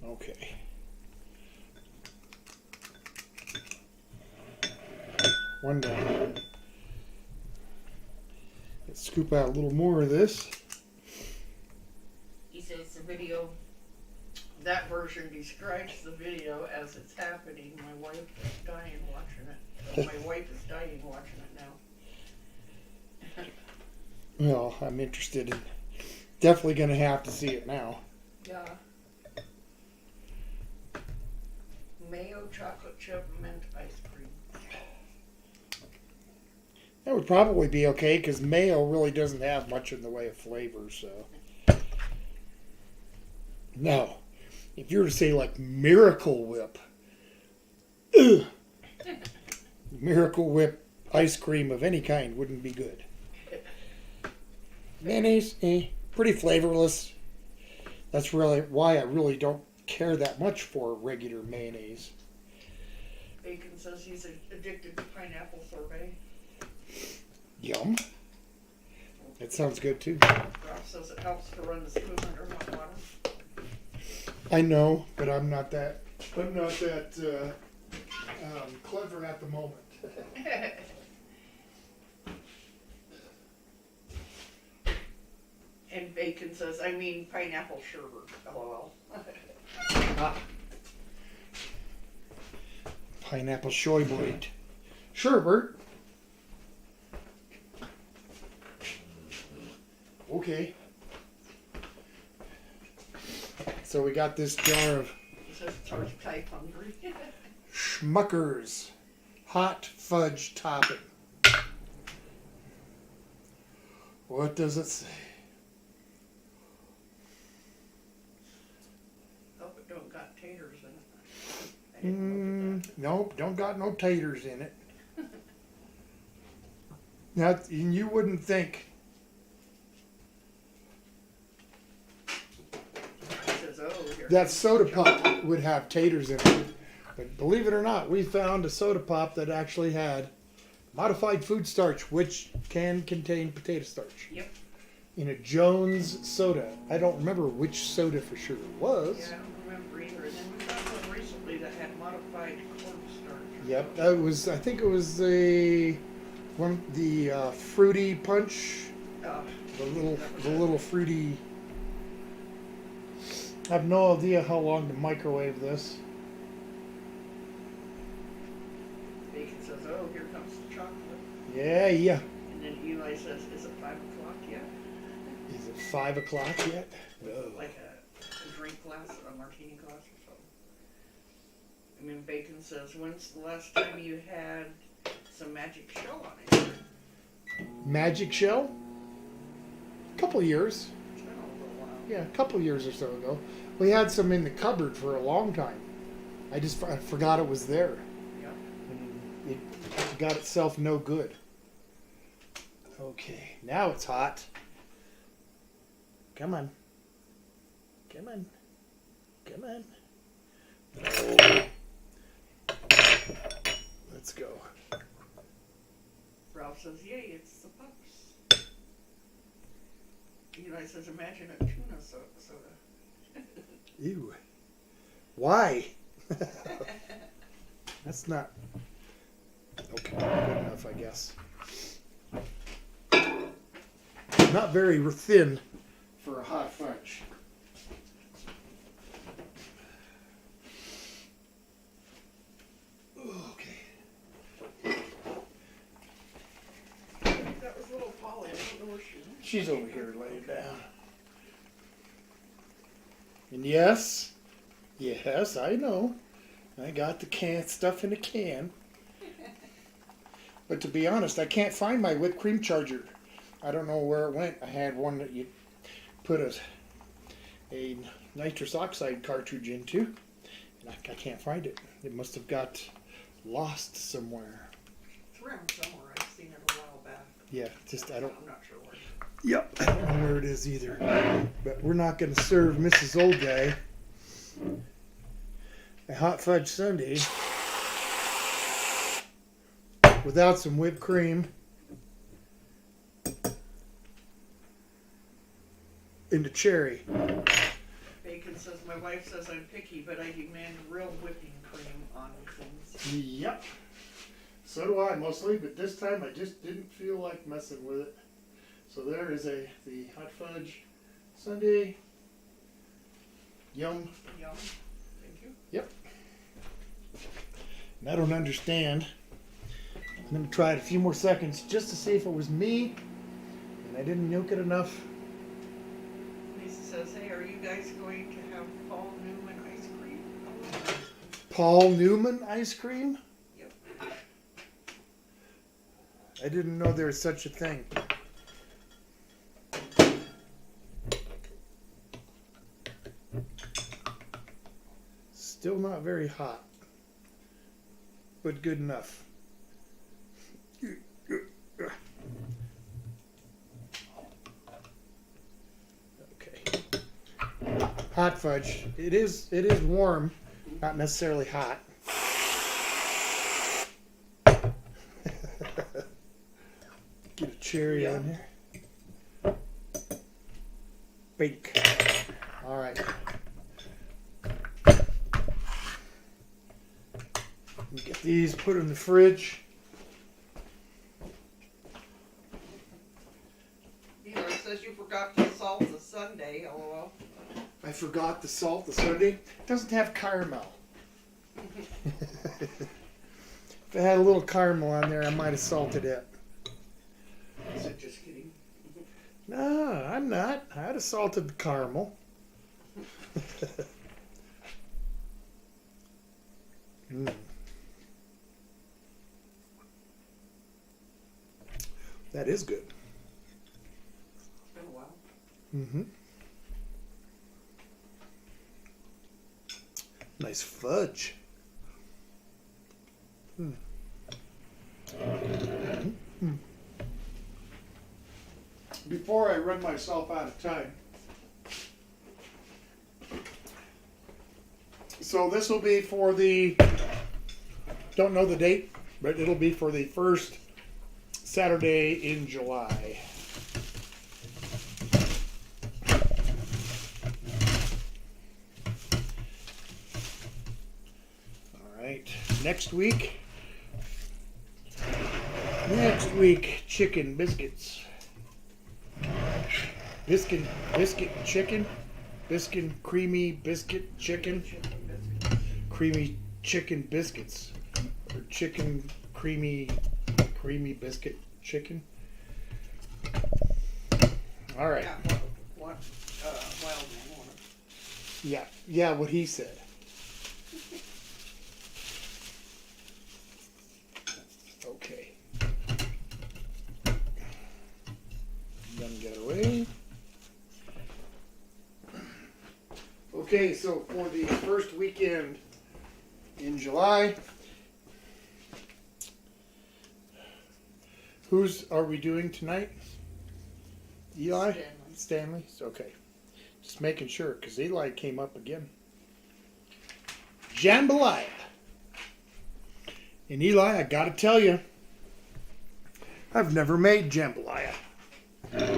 Okay. One down. Let's scoop out a little more of this. He says the video, that version describes the video as it's happening. My wife is dying watching it. My wife is dying watching it now. Well, I'm interested in. Definitely going to have to see it now. Yeah. Mayo chocolate chip mint ice cream. That would probably be okay because mayo really doesn't have much in the way of flavor. So, now, if you were to say like Miracle Whip, Miracle Whip ice cream of any kind wouldn't be good. Mayonnaise, pretty flavorless. That's really why I really don't care that much for regular mayonnaise. Bacon says he's addicted to pineapple sorbet. Yum. That sounds good too. Ralph says it helps to run the spoon under hot water. I know, but I'm not that clever at the moment. And Bacon says, I mean pineapple sherbet. LOL. Pineapple sherbet. Sherbet. Okay. So we got this jar of He says it's hard to type hungry. Schmucker's hot fudge topping. What does it say? Hope it don't got taters in it. I didn't look at that. Nope, don't got no taters in it. Now, you wouldn't think. He says, oh, here. That soda pop would have taters in it. But believe it or not, we found a soda pop that actually had modified food starch, which can contain potato starch. Yep. In a Jones soda. I don't remember which soda for sure it was. Yeah, I don't remember either. And then we found one recently that had modified cornstarch. Yep, that was. I think it was the fruity punch. The little fruity. I have no idea how long to microwave this. Bacon says, oh, here comes the chocolate. Yeah. And then Eli says, is it 5 o'clock yet? Is it 5 o'clock yet? No. Like a drink glass, a martini glass or something. And then Bacon says, when's the last time you had some magic shell on it? Magic shell? A couple years. It's been a little while. Yeah, a couple years or so ago. We had some in the cupboard for a long time. I forgot it was there. Yep. And it got itself no good. Okay, now it's hot. Come on. Come on. Come on. Let's go. Ralph says, yay, it's the pups. Eli says, imagine a tuna soda. Ew. Why? That's not... Okay, good enough, I guess. Not very thin for a hot fudge. Okay. don't know where she is. She's over here laying down. And yes, I know. I got the can stuff in a can. But to be honest, I can't find my whipped cream charger. I don't know where it went. I had one that you put a nitrous oxide cartridge into, and I can't find it. It must have got lost somewhere. It's around somewhere. I've seen it a while back. Yeah, just I don't. I'm not sure where. Yep, I don't know where it is either. But we're not going to serve Mrs. Old Guy a hot fudge sundae without some whipped cream and a cherry. Bacon says, my wife says I'm picky, but I demand real whipping cream on things. Yep. So do I mostly, but this time I just didn't feel like messing with it. So there is the hot fudge sundae. Yum. Yum. Thank you. Yep. And I don't understand. I'm going to try it a few more seconds just to see if it was me and I didn't nuke it enough. Lisa says, hey, are you guys going to have Paul Newman ice cream? Paul Newman ice cream? Yep. I didn't know there was such a thing. Still not very hot, but good enough. Okay. Hot fudge. It is warm, not necessarily hot. Get a cherry on here. Bake. All right. Get these put in the fridge. Eli says you forgot to salt the sundae, lol. I forgot to salt the sundae. It doesn't have caramel. If it had a little caramel on there, I might have salted it. Is it just kidding? No, I'm not. I'd have salted the caramel. That is good. It's been a while. Mm-hmm. Nice fudge. Before I run myself out of time, so this will be for the, don't know the date, but it'll be for the first Saturday in July. All right, next week, chicken biscuits. Biscuit chicken. Biscuit creamy biscuit chicken. Creamy chicken biscuits. Or chicken creamy biscuit chicken. All right. Yeah, what wild man wanted. Yeah, what he said. Okay. Done get away. Okay, so for the first weekend in July, whose are we doing tonight? Eli? Stanley? Okay. Just making sure, because Eli came up again. Jambalaya. And Eli, I gotta tell you, I've never made jambalaya.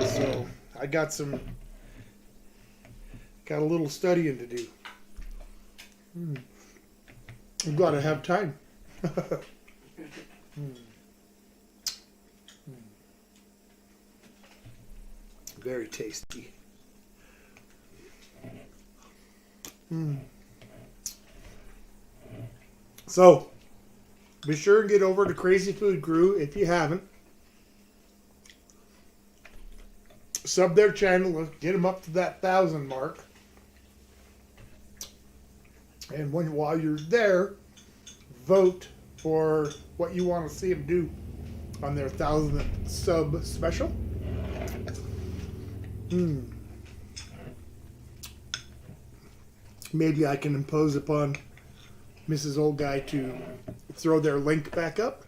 So I got a little studying to do. I'm glad I have time. Very tasty. So, be sure and get over to Crazy Food Crew if you haven't. sub their channel. Let's get them up to that 1,000 mark. And while you're there, vote for what you want to see them do on their 1,000th sub special. Maybe I can impose upon Mrs. Old Guy to throw their link back up.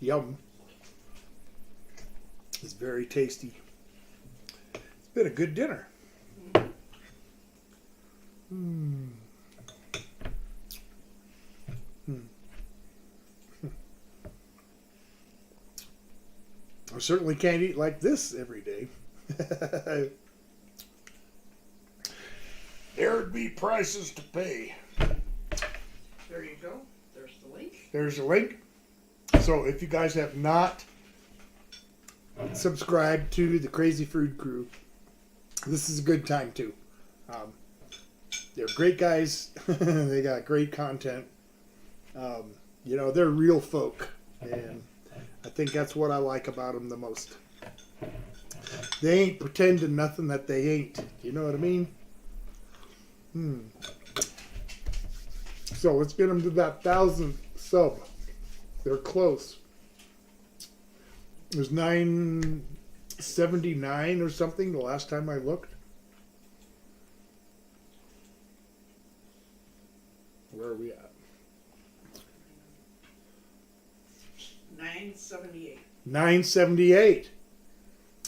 Yum. It's very tasty. It's been a good dinner. I certainly can't eat like this every day. There'd be prices to pay. There you go. There's the link. There's the link. So if you guys have not subscribed to the Crazy Food Crew, this is a good time too. They're great guys. They got great content. They're real folk, and I think that's what I like about them the most. They ain't pretending nothing that they ain't. You know what I mean? So let's get them to that 1,000 sub. They're close. It was 979 or something the last time I looked. Where are we at? 978. 978.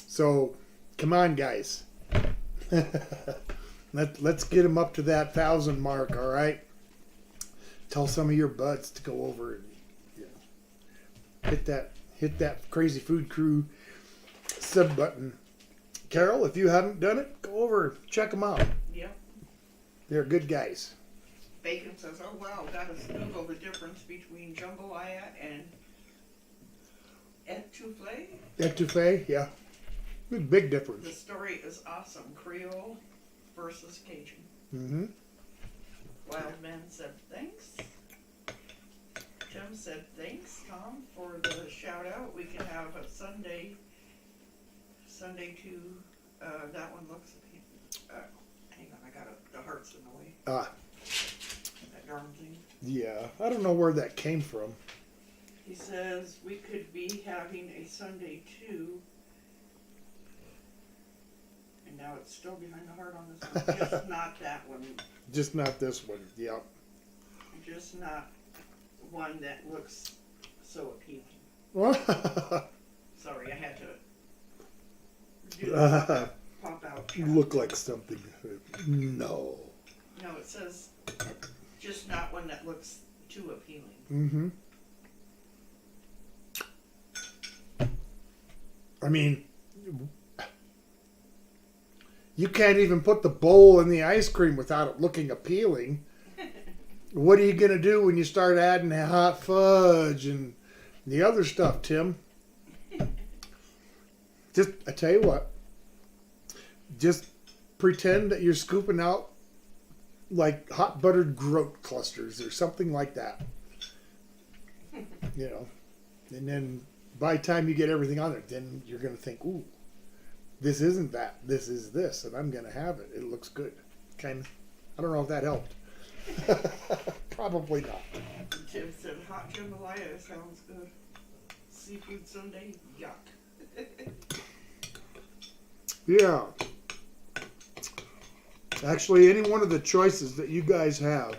So, come on, guys. Let's get them up to that 1,000 mark, all right? Tell some of your buds to go over and hit that Crazy Food Crew sub button. Carol, if you haven't done it, go over, check them out. Yep. They're good guys. Bacon says, "Oh wow, gotta Google the difference between jambalaya and etouffee." Etouffee, yeah. Big The difference. story is awesome. Creole versus Cajun. Mm-hmm. Wild Man said thanks. Tim said thanks, Tom, for the shout out. We can have a Sunday to, that one looks, hang on, I got the hearts in the way. That darn thing. Yeah, I don't know where that came from. He says we could be having a Sunday too. And now it's still behind the heart on this one. Just not that one. Just not this one. Yep. Just not one that looks so appealing. Sorry, I had to do the pop out. You look like something. No. No, it says just not one that looks too appealing. Mm-hmm. I mean, you can't even put the bowl in the ice cream without it looking appealing. What are you going to do when you start adding hot fudge and the other stuff, Tim? I tell you what, just pretend that you're scooping out like hot buttered groat clusters or something like that. And then by the time you get everything on it, then you're going to think, ooh, this isn't that, this is this, and I'm going to have it. It looks good. Kind of. I don't know if that helped. Probably not. Tim said hot jambalaya sounds good. Seafood Sundae, yuck. Yeah. Actually, any one of the choices that you guys have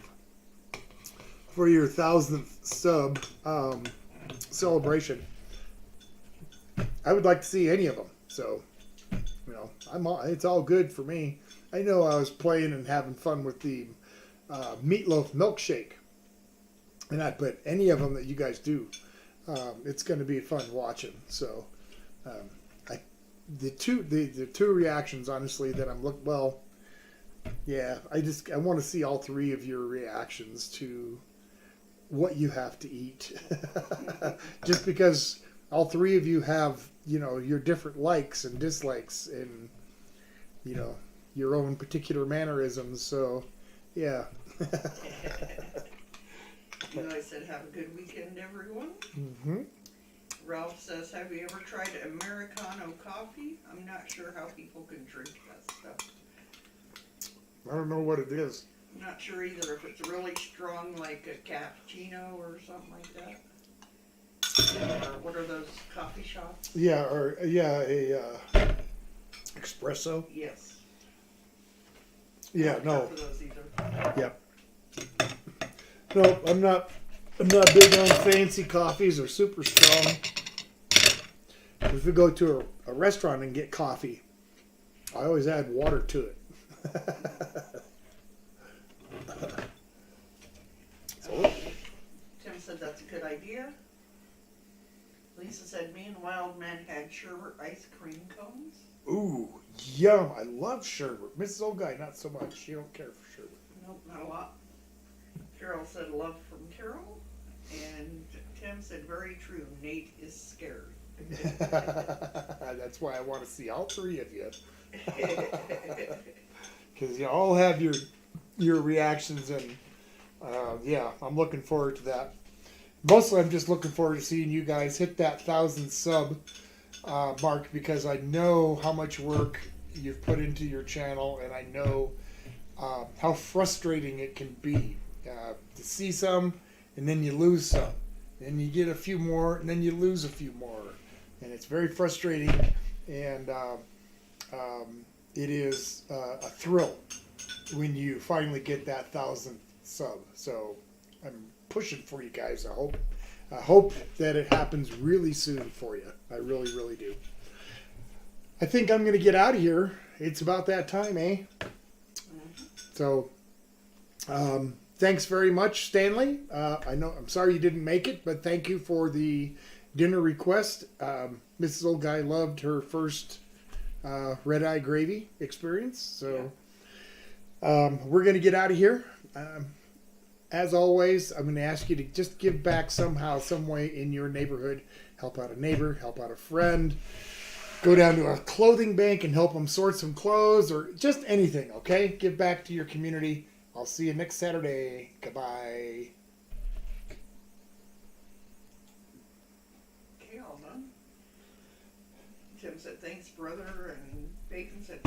for your 1,000th sub celebration, I would like to see any of them. So, it's all good for me. I know I was playing and having fun with the meatloaf milkshake, but any of them that you guys do, it's going to be fun watching. So, the two reactions, honestly, that I'm I want to see all three of your reactions to what you have to eat. Just because all three of you have, your different likes and dislikes and, your own particular mannerisms. So, yeah. Eli said, have a good weekend, everyone. Mm-hmm. Ralph says, have you ever tried Americano coffee? I'm not sure how people can drink that stuff. I don't know what it is. I'm not sure either if it's really strong like a cappuccino or something like that. Or what are those coffee shops? Yeah, or a espresso. Yes. Yeah, Not no. for those either. Yep. No, I'm not big on fancy coffees or super strong. If we go to a restaurant and get coffee, I always add water to it. So, Tim said that's a good idea. Lisa said me and Wild Man had sherbet ice cream cones. ooh, yum! I love sherbet. Mrs. Old Guy, not so much. She don't care for sherbet. Nope, not a lot. Carol said love from Carol. And Tim said very true. Nate is scared. That's why I want to see all three of you. Because you all have your reactions, and yeah, I'm looking forward to that. Mostly, I'm just looking forward to seeing you guys hit that 1,000 sub mark, because I know how much work you've put into your channel, and I know how frustrating it can be to see some, and then you lose some, and you get a few more, and then you lose a few more, and it's very frustrating, and it is a thrill when you finally get that 1,000th sub. So I'm pushing for you guys. I hope that it happens really soon for you. I really, really do. I think I'm going to get out of here. It's about that time, eh? Mm-hmm. So, thanks very much, Stanley. I'm sorry you didn't make it, but thank you for the dinner request. Mrs. Old Guy loved her first Redeye gravy experience. So, we're going to get out of here. As always, I'm going to ask you to just give back somehow, some way in your neighborhood. Help out a neighbor, help out a friend. Go down to a clothing bank and help them sort some clothes, or just anything, okay? Give back to your community. I'll see you next Saturday. Goodbye. Okay, all done. Tim said thanks, brother, and Bacon said